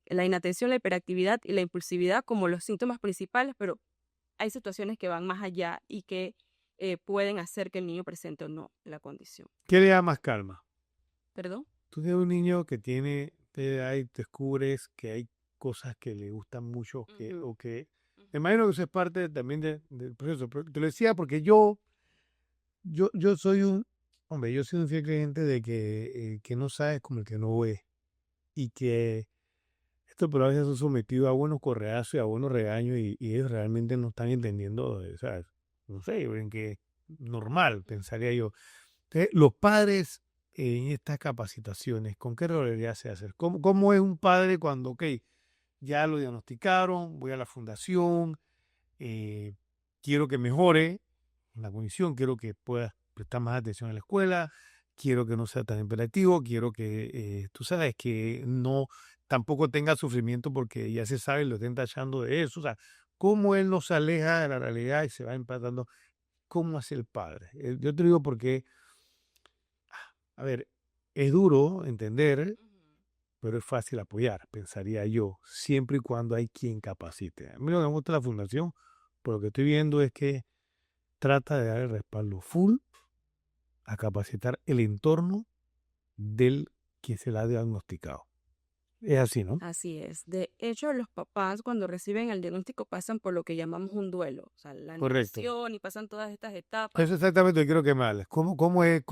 La inatención, la hiperactividad y la impulsividad como los síntomas principales, pero hay situaciones que van más allá y que pueden hacer que el niño presente o no la condición. ¿Qué le da más calma? ¿Perdón? Tú tienes un niño que tiene TDA y descubres que hay cosas que le gustan mucho o que me imagino que eso es parte también del proceso. Pero te lo decía porque yo soy yo soy un fiel creyente de que no sabes como el que no ve y que Esto pero a veces son sometidos a buenos correazos y a buenos regaños y ellos realmente no están entendiendo, ¿sabes? No sé, ven que normal, pensaría yo. Entonces, los padres en estas capacitaciones, ¿con qué regularidad se hace? ¿Cómo es un padre cuando, ok, ya lo diagnosticaron, voy a la fundación, eh, quiero que mejore la condición, quiero que pueda prestar más atención en la escuela, quiero que no sea tan imperativo, quiero que, tú sabes, que no tampoco tenga sufrimiento porque ya se sabe, lo estén tachando de eso. O sea, cómo él no se aleja de la realidad y se va empatando, cómo hace el padre. Yo te digo porque, a ver, es duro entender, pero es fácil apoyar, pensaría yo, siempre y cuando hay quien capacite. A mí lo que me gusta de la fundación, por lo que estoy viendo, es que trata de dar el respaldo full a capacitar el entorno del que se la ha diagnosticado. Es así, ¿no? Así es. De hecho, los papás cuando reciben el diagnóstico pasan por lo que llamamos un duelo, o sea, la Correcto. negación y pasan todas estas etapas. Eso exactamente lo que quiero que me hables. ¿Cómo es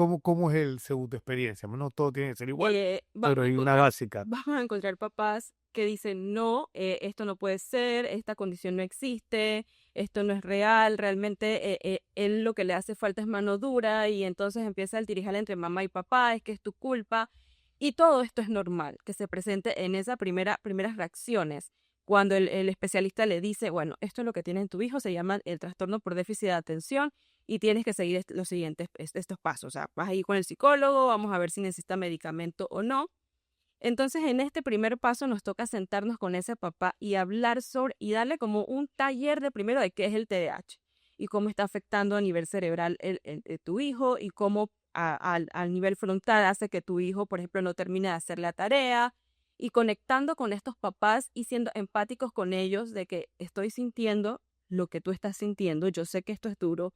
el según tu experiencia? No todo tiene que ser igual, Vamos pero a hay enco- una básica. vamos a encontrar papás que dicen, no, esto no puede ser, esta condición no existe, esto no es real, realmente él lo que le hace falta es mano dura y entonces empieza el tirijal entre mamá y papá, es que es tu culpa. Y todo esto es normal, que se presente en esas primeras reacciones. Cuando el especialista le dice, bueno, esto es lo que tiene tu hijo, se llama el trastorno por déficit de atención y tienes que seguir los siguientes estos pasos. O sea, vas a ir con el psicólogo, vamos a ver si necesita medicamento o no. Entonces, en este primer paso nos toca sentarnos con ese papá y hablar sobre, y darle como un taller de primero de qué es el TDAH y cómo está afectando a nivel cerebral tu hijo y cómo al nivel frontal hace que tu hijo, por ejemplo, no termine de hacer la tarea y conectando con estos papás y siendo empáticos con ellos de que estoy sintiendo lo que tú estás sintiendo, yo sé que esto es duro,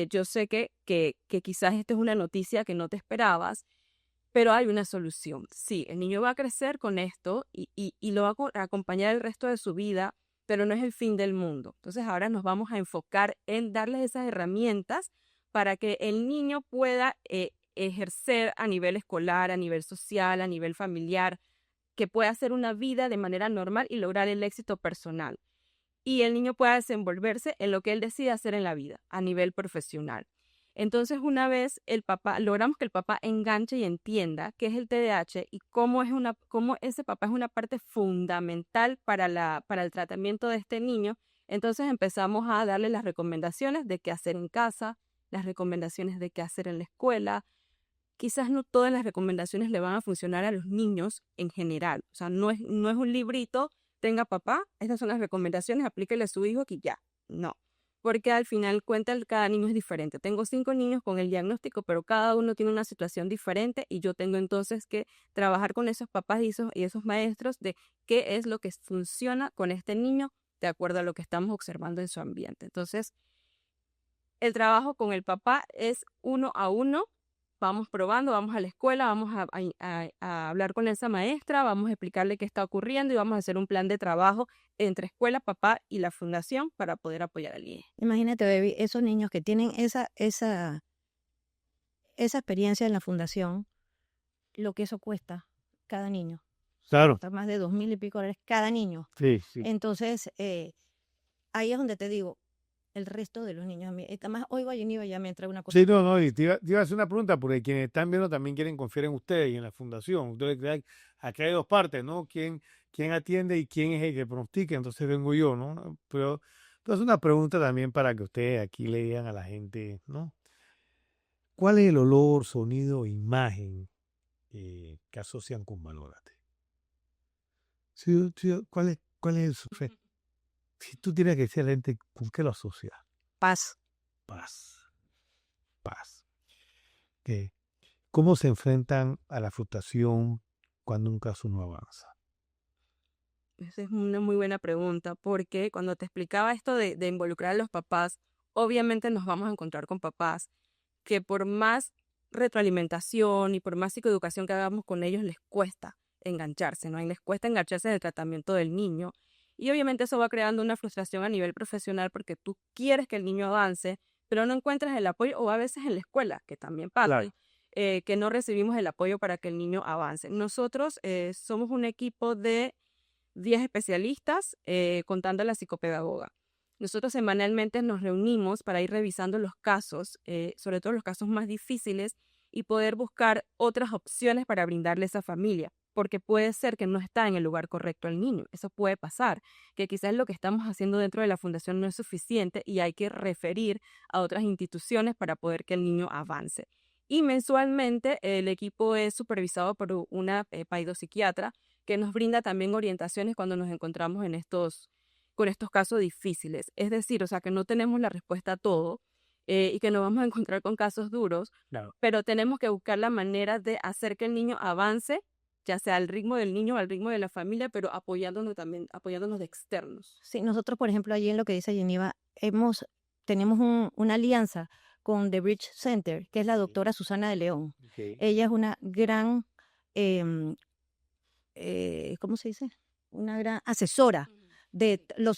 yo sé que quizás esta es una noticia que no te esperabas, pero hay una solución. Sí, el niño va a crecer con esto y lo va a acompañar el resto de su vida, pero no es el fin del mundo. Entonces ahora nos vamos a enfocar en darles esas herramientas para que el niño pueda ejercer a nivel escolar, a nivel social, a nivel familiar, que pueda hacer una vida de manera normal y lograr el éxito personal. Y el niño pueda desenvolverse en lo que él decide hacer en la vida, a nivel profesional. Entonces, una vez logramos que el papá enganche y entienda qué es el TDAH y cómo ese papá es una parte fundamental para el tratamiento de este niño, entonces empezamos a darle las recomendaciones de qué hacer en casa, las recomendaciones de qué hacer en la escuela. Quizás no todas las recomendaciones le van a funcionar a los niños en general. O sea, no es un librito, tenga papá, estas son las recomendaciones, aplíquele a su hijo que ya. No, porque al final cada niño es diferente. Tengo 5 niños con el diagnóstico, pero cada uno tiene una situación diferente y yo tengo entonces que trabajar con esos papás y esos maestros de qué es lo que funciona con este niño de acuerdo a lo que estamos observando en su ambiente. Entonces, el trabajo con el papá es uno a uno. Vamos probando, vamos a la escuela, vamos a hablar con esa maestra, vamos a explicarle qué está ocurriendo y vamos a hacer un plan de trabajo entre escuela, papá y la fundación para poder apoyar al niño. Imagínate, baby, esos niños que tienen esa experiencia en la fundación, lo que eso cuesta cada niño. Claro. Cuesta más de $2,000 y pico cada niño. Sí, sí. Entonces, ahí es donde te digo, el resto de los niños. Además, hoy Geneva ya me entra una cosa. Sí, no, y te iba a hacer una pregunta, porque quienes están viendo también quieren confiar en ustedes y en la fundación. Entonces, aquí hay dos partes, ¿no? ¿Quién atiende y quién es el que pronostica? Entonces vengo yo, ¿no? Pero entonces una pregunta también para que ustedes aquí le digan a la gente, ¿no? ¿Cuál es el olor, sonido, imagen que asocian con Valórate? Sí, ¿cuál es el si tú tienes que decir a la gente, ¿con qué lo asocias? Paz. Paz. ¿Cómo se enfrentan a la frustración cuando un caso no avanza? Esa es una muy buena pregunta, porque cuando te explicaba esto de involucrar a los papás, obviamente nos vamos a encontrar con papás que por más retroalimentación y por más psicoeducación que hagamos con ellos, les cuesta engancharse, ¿no? Y les cuesta engancharse en el tratamiento del niño. Y obviamente eso va creando una frustración a nivel profesional porque tú quieres que el niño avance, pero no encuentras el apoyo, o a veces en la escuela, que también pasa, Claro. que no recibimos el apoyo para que el niño avance. Nosotros somos un equipo de 10 especialistas, contando a la psicopedagoga. Nosotros semanalmente nos reunimos para ir revisando los casos, sobre todo los casos más difíciles, y poder buscar otras opciones para brindarle a esa familia, porque puede ser que no está en el lugar correcto el niño. Eso puede pasar, que quizás lo que estamos haciendo dentro de la fundación no es suficiente y hay que referir a otras instituciones para poder que el niño avance. Y mensualmente el equipo es supervisado por una paidopsiquiatra que nos brinda también orientaciones cuando nos encontramos con estos casos difíciles. Es decir, o sea, que no tenemos la respuesta a todo, y que nos vamos a encontrar con casos duros, Claro. pero tenemos que buscar la manera de hacer que el niño avance, ya sea al ritmo del niño o al ritmo de la familia, pero apoyándonos de externos. Sí, nosotros, por ejemplo, allí en lo que dice Geneva, tenemos una alianza con The Bridge Center, que es la doctora Susana de León. Okay. Ella es una gran, ¿cómo se dice? Una gran asesora de los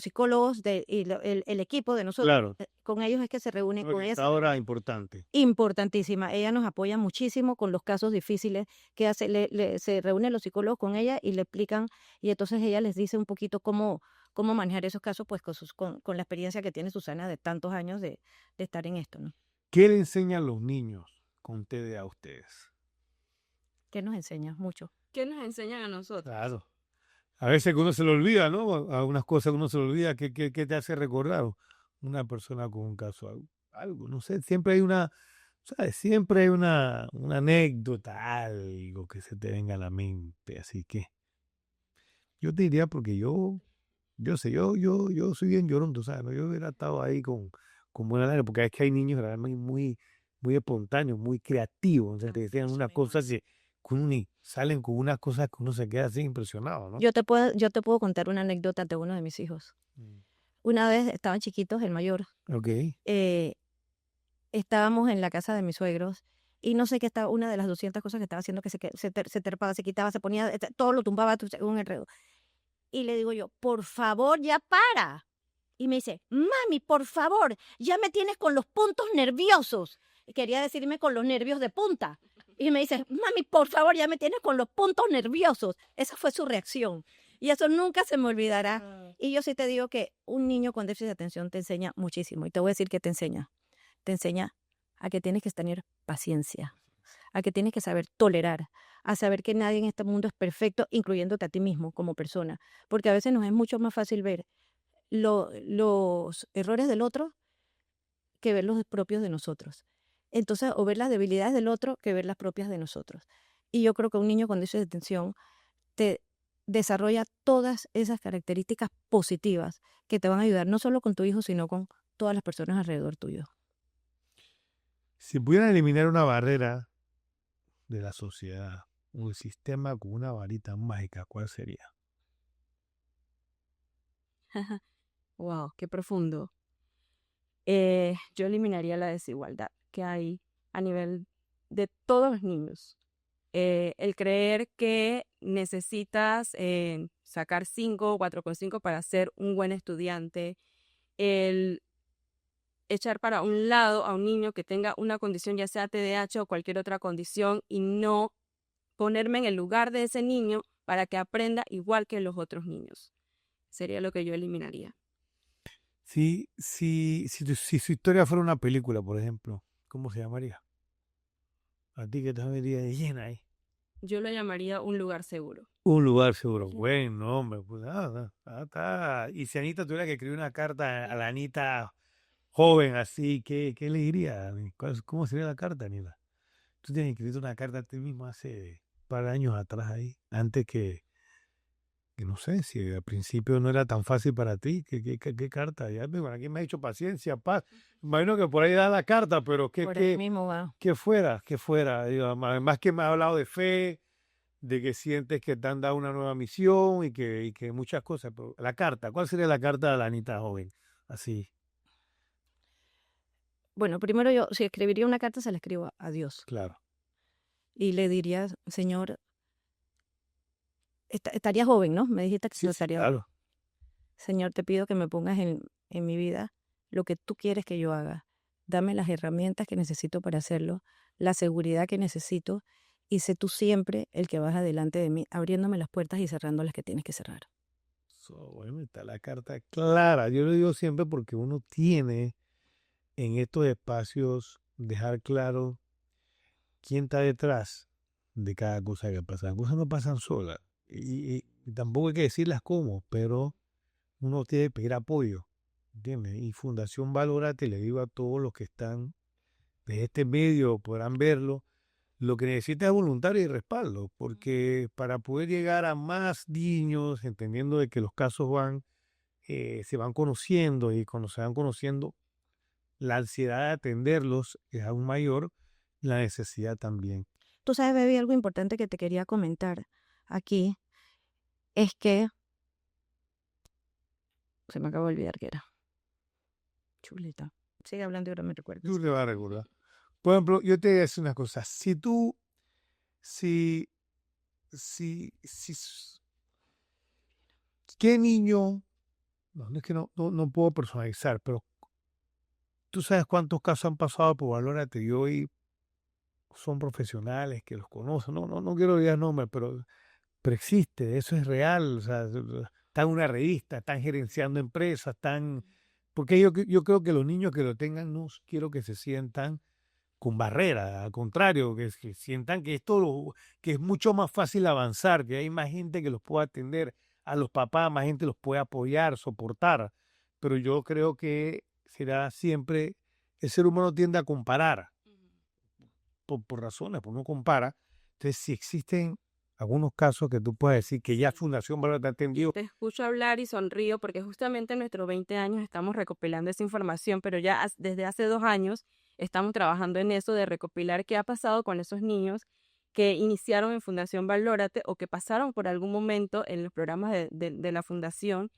psicólogos el equipo de nosotros. Claro. Con ellos es que se reúnen con ella. Ahora importante. Importantísima. Ella nos apoya muchísimo con los casos difíciles que hace. Se reúnen los psicólogos con ella y le explican, y entonces ella les dice un poquito cómo manejar esos casos, pues con la experiencia que tiene Susana de tantos años de estar en esto, ¿no? ¿Qué le enseñan los niños con TDA a ustedes? ¿Qué nos enseña? Mucho. ¿Qué nos enseñan a nosotros? Claro. A veces que uno se le olvida, ¿no? Algunas cosas que uno se le olvida. ¿Qué te hace recordar? Una persona con un caso, algo, no sé. Siempre hay ¿sabes? Siempre hay una anécdota, algo que se te venga a la mente. Así que yo te diría, porque yo soy bien llorón, tú sabes, ¿no? Yo hubiera estado ahí con buena lana, porque es que hay niños realmente muy espontáneos, muy creativos. O sea, te decían unas cosas que salen con unas cosas que uno se queda así impresionado, ¿no? Yo te puedo contar una anécdota de uno de mis hijos. Una vez estaban chiquitos, el mayor. Ok. Estábamos en la casa de mis suegros y no sé qué estaba, una de las 200 cosas que estaba haciendo, que se trepaba, se quitaba, se ponía, todo lo tumbaba, un enredo. Y le digo yo, por favor, ya para. Y me dice, mami, por favor, ya me tienes con los puntos nerviosos. Y quería decirme con los nervios de punta. Y me dice, mami, por favor, ya me tienes con los puntos nerviosos. Esa fue su reacción. Y eso nunca se me olvidará. Y yo sí te digo que un niño con déficit de atención te enseña muchísimo. Y te voy a decir que te enseña. Te enseña a que tienes que tener paciencia, a que tienes que saber tolerar, a saber que nadie en este mundo es perfecto, incluyéndote a ti mismo como persona. Porque a veces nos es mucho más fácil ver los errores del otro que ver los propios de nosotros. Entonces, o ver las debilidades del otro que ver las propias de nosotros. Y yo creo que un niño con déficit de atención te desarrolla todas esas características positivas que te van a ayudar no solo con tu hijo, sino con todas las personas alrededor tuyo. Si pudieran eliminar una barrera de la sociedad, un sistema con una varita mágica, ¿cuál sería? Wow, qué profundo. Yo eliminaría la desigualdad que hay a nivel de todos los niños. El creer que necesitas sacar 5 o 4,5 para ser un buen estudiante, el echar para un lado a un niño que tenga una condición, ya sea TDAH o cualquier otra condición, y no ponerme en el lugar de ese niño para que aprenda igual que los otros niños. Sería lo que yo eliminaría. Si su historia fuera una película, por ejemplo, ¿cómo se llamaría? A ti que te vería de llena ahí. Yo lo llamaría un lugar seguro. Un lugar seguro. Bueno, hombre, pues nada, está. Y si Anita tuviera que escribir una carta a la Anita joven así, ¿qué le diría? ¿Cómo sería la carta, Anita? Tú tienes escrito una carta a ti mismo hace un par de años atrás ahí, antes que no sé, si al principio no era tan fácil para ti, ¿qué carta? Ya, bueno, aquí me ha dicho paciencia, paz. Imagino que por ahí da la carta, pero Por ahí mismo va. que fuera. Digo, además que me ha hablado de fe, de que sientes que te han dado una nueva misión y que muchas cosas. Pero la carta, ¿cuál sería la carta de la Anita joven? Así. Bueno, primero yo, si escribiría una carta, se la escribo a Dios. Claro. Y le diría, Señor, estaría joven, ¿no? Me dijiste que Sí, estaría claro. joven. Señor, te pido que me pongas en mi vida lo que tú quieres que yo haga. Dame las herramientas que necesito para hacerlo, la seguridad que necesito y sé tú siempre el que vas adelante de mí, abriéndome las puertas y cerrando las que tienes que cerrar. Bueno, está la carta clara. Yo lo digo siempre porque uno tiene en estos espacios dejar claro quién está detrás de cada cosa que pasa. Las cosas no pasan solas. Y tampoco hay que decirlas cómo, pero uno tiene que pedir apoyo, ¿entiendes? Y Fundación Valórate, le digo a todos los que están de este medio, podrán verlo, lo que necesita es voluntario y respaldo, porque para poder llegar a más niños, entendiendo de que los casos se van conociendo y cuando se van conociendo, la ansiedad de atenderlos es aún mayor, la necesidad también. Tú sabes, Baby, algo importante que te quería comentar aquí es que se me acaba de olvidar qué era. Chuleta. Sigue hablando y ahora me recuerdas. Tú te vas a recordar. Por ejemplo, yo te voy a decir una cosa. Si, ¿qué niño? No es que no puedo personalizar, pero tú sabes cuántos casos han pasado por Valórate y hoy son profesionales que los conocen. No quiero decir nombres, pero existe, eso es real. O sea, están en una revista, están gerenciando empresas, porque yo creo que los niños que lo tengan no quiero que se sientan con barrera, al contrario, que sientan que que es mucho más fácil avanzar, que hay más gente que los puede atender, a los papás, más gente los puede apoyar, soportar. Pero yo creo que será siempre, el ser humano tiende a comparar, por razones, pues uno compara. Entonces, si existen algunos casos que tú puedes decir que ya Fundación Valor te ha atendido. Te escucho hablar y sonrío porque justamente en nuestros 20 años estamos recopilando esa información, pero ya desde hace 2 años estamos trabajando en eso de recopilar qué ha pasado con esos niños que iniciaron en Fundación Valórate o que pasaron por algún momento en los programas de la fundación.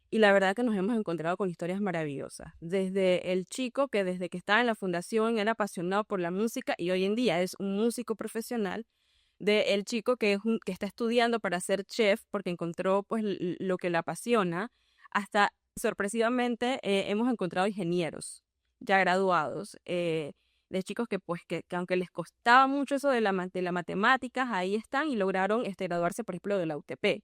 Y la verdad que nos hemos encontrado con historias maravillosas. Desde el chico que desde que estaba en la fundación era apasionado por la música y hoy en día es un músico profesional, de el chico que está estudiando para ser chef porque encontró pues lo que le apasiona, hasta sorpresivamente hemos encontrado ingenieros ya graduados, de chicos que pues que aunque les costaba mucho eso de la matemáticas, ahí están y lograron graduarse, por ejemplo, de la UTP.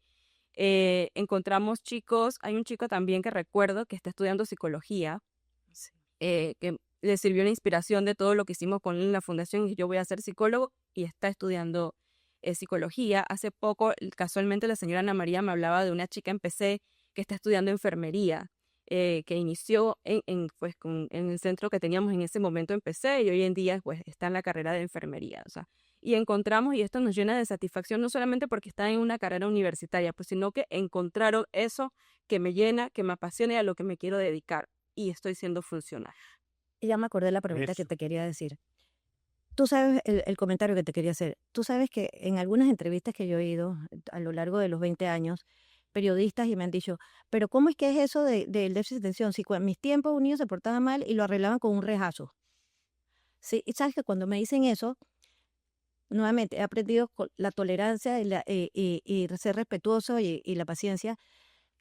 Encontramos chicos, hay un chico también que recuerdo que está estudiando psicología, Sí. que le sirvió la inspiración de todo lo que hicimos con él en la fundación y yo voy a ser psicólogo y está estudiando psicología. Hace poco, casualmente, la señora Ana María me hablaba de una chica en PC que está estudiando enfermería, que inició pues, en el centro que teníamos en ese momento en PC y hoy en día pues, está en la carrera de enfermería. O sea, y encontramos, y esto nos llena de satisfacción, no solamente porque están en una carrera universitaria, pues, sino que encontraron eso que me llena, que me apasiona y a lo que me quiero dedicar. Y estoy siendo funcional. Y ya me acordé de la pregunta que Eso. te quería decir. Tú sabes el comentario que te quería hacer. Tú sabes que en algunas entrevistas que yo he ido a lo largo de los 20 años, periodistas y me han dicho, pero ¿cómo es que es eso del déficit de atención? Si en mis tiempos un niño se portaba mal y lo arreglaban con un rejazo. Sí, y sabes que cuando me dicen eso, nuevamente he aprendido la tolerancia y ser respetuoso y la paciencia.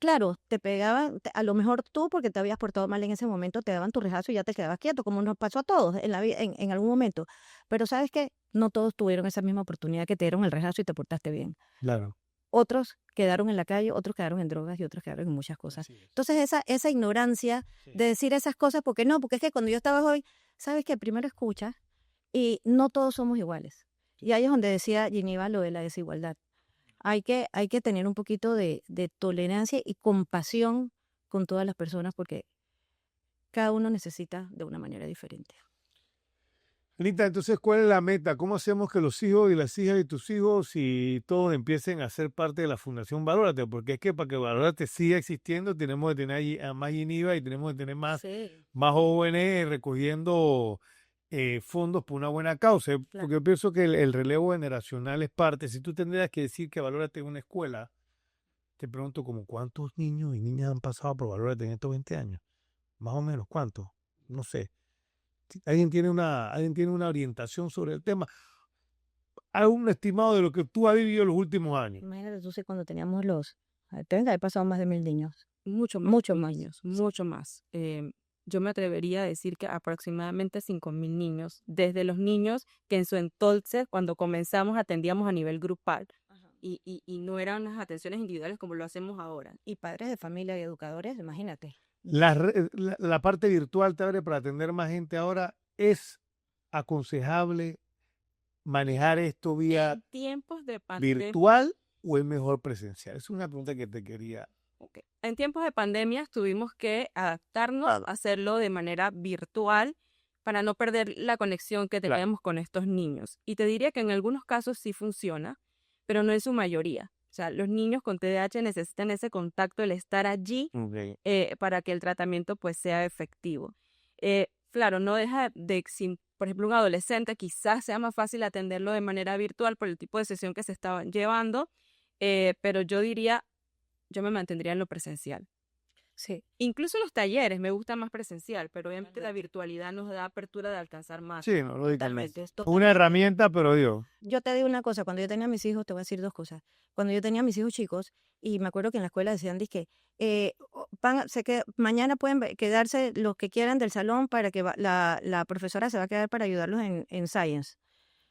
Claro, te pegaban, a lo mejor tú porque te habías portado mal en ese momento, te daban tu rejazo y ya te quedabas quieto, como nos pasó a todos en la vida, en algún momento. Pero sabes que no todos tuvieron esa misma oportunidad que te dieron el rejazo y te portaste bien. Claro. Otros quedaron en la calle, otros quedaron en drogas y otros quedaron en muchas cosas. Entonces esa ignorancia de decir esas cosas, porque no, porque es que cuando yo estaba joven, sabes que primero escucha y no todos somos iguales. Y ahí es donde decía Geneva lo de la desigualdad. Hay que tener un poquito de tolerancia y compasión con todas las personas porque cada uno necesita de una manera diferente. Anita, entonces, ¿cuál es la meta? ¿Cómo hacemos que los hijos y las hijas de tus hijos y todos empiecen a ser parte de la Fundación Valórate? Porque es que para que Valórate siga existiendo tenemos que tener allí a más Geneva y tenemos que tener más jóvenes recogiendo fondos por una buena causa. Claro. Porque yo pienso que el relevo generacional es parte. Si tú tendrías que decir que Valórate es una escuela, te pregunto como ¿cuántos niños y niñas han pasado por Valórate en estos 20 años? Más o menos, ¿cuántos? No sé. ¿Alguien tiene una orientación sobre el tema? Hay un estimado de lo que tú has vivido en los últimos años. Imagínate tú si cuando teníamos deben haber pasado más de 1000 niños. Mucho más Mucho más. niños, mucho más. yo me atrevería a decir que aproximadamente 5.000 niños, desde los niños que en su entonces, cuando comenzamos, atendíamos a nivel grupal y no eran unas atenciones individuales como lo hacemos ahora. Y padres de familia y educadores, imagínate. La parte virtual te abre para atender más gente ahora. ¿Es aconsejable manejar esto vía En tiempos de pandemia, virtual o es mejor presencial? Es una pregunta que te quería. en tiempos de pandemia tuvimos que adaptarnos a hacerlo de manera virtual para no perder la conexión que Claro. teníamos con estos niños. Y te diría que en algunos casos sí funciona, pero no en su mayoría. O sea, los niños con TDAH necesitan ese contacto, el estar allí para que el tratamiento pues sea efectivo. Claro, no deja de, si, por ejemplo, un adolescente quizás sea más fácil atenderlo de manera virtual por el tipo de sesión que se estaba llevando, pero yo diría, yo me mantendría en lo presencial. Sí. Incluso los talleres me gusta más presencial, pero obviamente la virtualidad nos da apertura de alcanzar más. Sí, no, lógicamente. Totalmente. Una Totalmente. herramienta, pero Dios. Yo te digo una cosa, cuando yo tenía mis hijos, te voy a decir dos cosas. Cuando yo tenía mis hijos chicos, y me acuerdo que en la escuela decían, dizque, mañana pueden quedarse los que quieran del salón para que la profesora se va a quedar para ayudarlos en Science.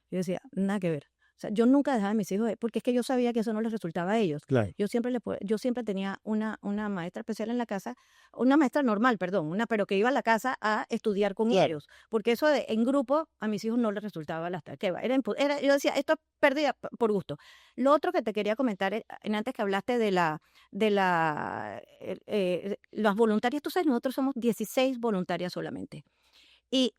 Yo decía, nada que ver. O sea, yo nunca dejaba a mis hijos, porque es que yo sabía que eso no les resultaba a ellos. Claro. Yo siempre tenía una maestra especial en la casa, una maestra normal, perdón, pero que iba a la casa a estudiar con Claro. ellos, porque eso de en grupo a mis hijos no les resultaba yo decía, esto es pérdida por gusto. Lo otro que te quería comentar, antes que hablaste de las voluntarias, tú sabes, nosotros somos 16 voluntarias solamente. Y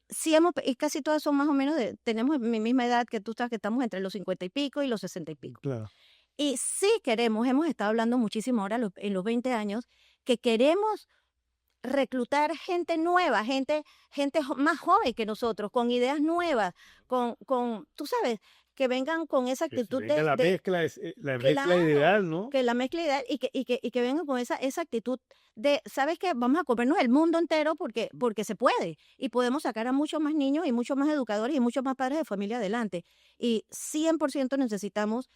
casi todas son más o menos, tenemos mi misma edad, que tú sabes que estamos entre los 50 y pico y los 60 y pico. Claro. Y sí hemos estado hablando muchísimo ahora en los 20 años, que queremos reclutar gente nueva, gente más joven que nosotros, con ideas nuevas, tú sabes, que vengan con esa Que se actitud venga la mezcla, la mezcla Claro, ideal, ¿no? que la mezcla ideal y que vengan con esa actitud de, ¿sabes qué? Vamos a comernos el mundo entero porque se puede y podemos sacar a muchos más niños y muchos más educadores y muchos más padres de familia adelante. Y 100% necesitamos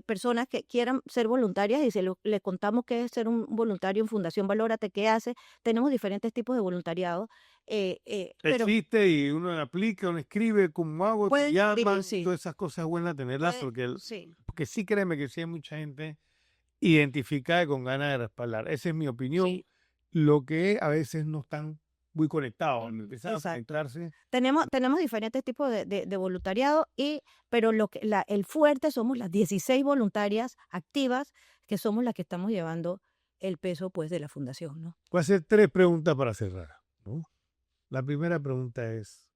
personas que quieran ser voluntarias y les contamos qué es ser un voluntario en Fundación Valórate, qué hace. Tenemos diferentes tipos de voluntariado. Pero Existe y uno aplica, uno escribe, ¿cómo hago? Te pueden llaman, escribir, sí. todas esas cosas buenas tenerlas, Sí. porque sí, créeme que sí hay mucha gente identificada y con ganas de respaldar. Esa es mi opinión. Sí. Lo que a veces no están muy conectados, empiezan a Exacto. conectarse. Tenemos diferentes tipos de voluntariado, pero el fuerte somos las 16 voluntarias activas, que somos las que estamos llevando el peso pues de la fundación, ¿no? Voy a hacer 3 preguntas para cerrar, ¿no? La primera pregunta es,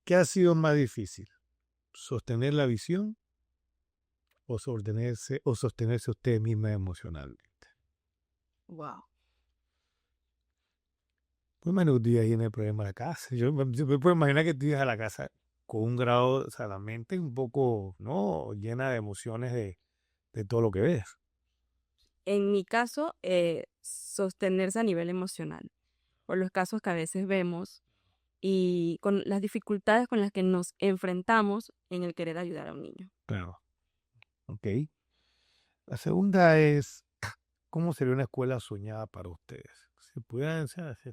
¿qué ha sido más difícil? ¿Sostener la visión o sostenerse usted misma emocionalmente? Wow. Pues imagino que tú llegas llena de problemas a la casa. Yo me puedo imaginar que tú llegas a la casa con un grado, o sea, la mente un poco, ¿no? Llena de emociones de todo lo que ves. En mi caso, sostenerse a nivel emocional, por los casos que a veces vemos y con las dificultades con las que nos enfrentamos en el querer ayudar a un niño. Claro. Ok. La segunda es, ¿cómo sería una escuela soñada para ustedes? Si pudieran,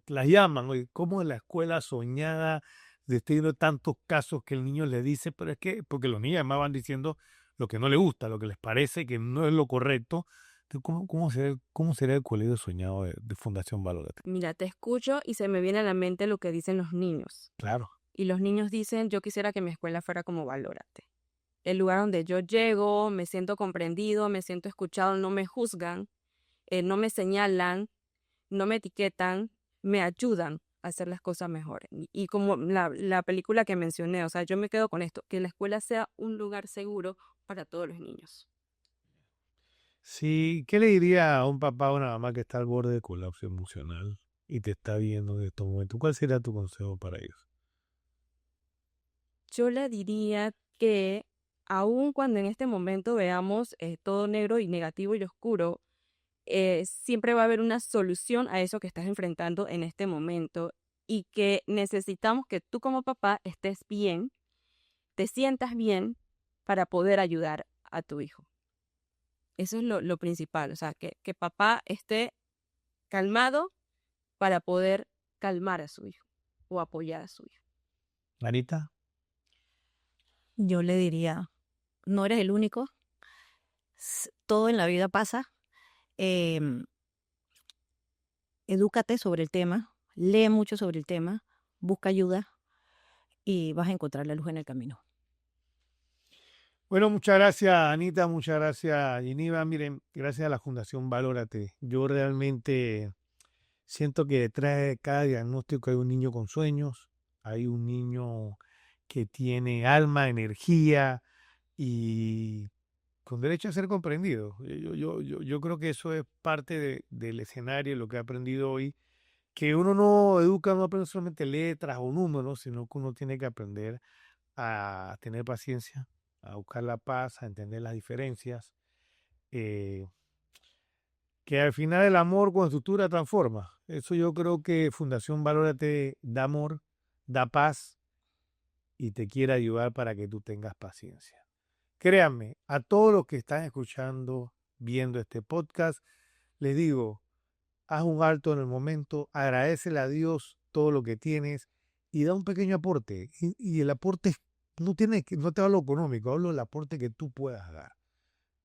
las llaman, oye, ¿cómo es la escuela soñada? De teniendo tantos casos que el niño le dice, pero es que, porque los niños además van diciendo lo que no les gusta, lo que les parece que no es lo correcto. Entonces, ¿cómo sería el colegio soñado de Fundación Valórate? Mira, te escucho y se me viene a la mente lo que dicen los niños. Claro. Y los niños dicen, yo quisiera que mi escuela fuera como Valórate. El lugar donde yo llego, me siento comprendido, me siento escuchado, no me juzgan, no me señalan, no me etiquetan, me ayudan a hacer las cosas mejor. Y como la película que mencioné, o sea, yo me quedo con esto, que la escuela sea un lugar seguro para todos los niños. Sí, ¿qué le diría a un papá o una mamá que está al borde de colapso emocional y te está viendo en estos momentos? ¿Cuál sería tu consejo para ellos? Yo le diría que aun cuando en este momento veamos todo negro y negativo y oscuro, siempre va a haber una solución a eso que estás enfrentando en este momento y que necesitamos que tú como papá estés bien, te sientas bien para poder ayudar a tu hijo. Eso es lo principal, o sea, que papá esté calmado para poder calmar a su hijo o apoyar a su hijo. Anita. Yo le diría, no eres el único, todo en la vida pasa. Edúcate sobre el tema, lee mucho sobre el tema, busca ayuda y vas a encontrar la luz en el camino. Bueno, muchas gracias, Anita, muchas gracias, Geneva. Miren, gracias a la Fundación Valórate. Yo realmente siento que detrás de cada diagnóstico hay un niño con sueños, hay un niño que tiene alma, energía y con derecho a ser comprendido. Yo creo que eso es parte del escenario, lo que he aprendido hoy, que uno no educa, no aprende solamente letras o números, sino que uno tiene que aprender a tener paciencia, a buscar la paz, a entender las diferencias, eh, que al final el amor con estructura transforma. Eso yo creo que Fundación Valórate da amor, da paz y te quiere ayudar para que tú tengas paciencia. Créanme, a todos los que están escuchando, viendo este podcast, les digo, haz un alto en el momento, agradécele a Dios todo lo que tienes y da un pequeño aporte. Y el aporte no te hablo económico, hablo del aporte que tú puedas dar.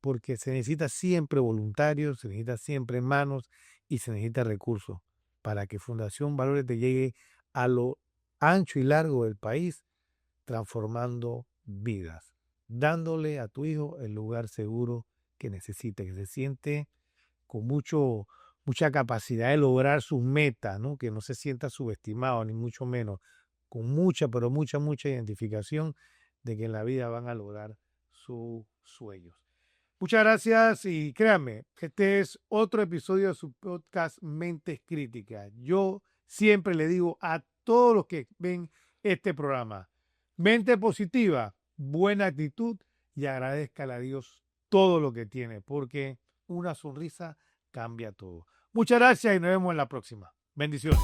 Porque se necesita siempre voluntarios, se necesita siempre manos y se necesita recursos para que Fundación Valores te llegue a lo ancho y largo del país, transformando vidas, dándole a tu hijo el lugar seguro que necesita, que se siente con mucha capacidad de lograr sus metas, ¿no? Que no se sienta subestimado, ni mucho menos, con mucha, pero mucha identificación de que en la vida van a lograr sus sueños. Muchas gracias y créanme, este es otro episodio de su podcast Mentes Críticas. Yo siempre le digo a todos los que ven este programa, mente positiva, buena actitud y agradezcale a Dios todo lo que tiene, porque una sonrisa cambia todo. Muchas gracias y nos vemos en la próxima. Bendiciones.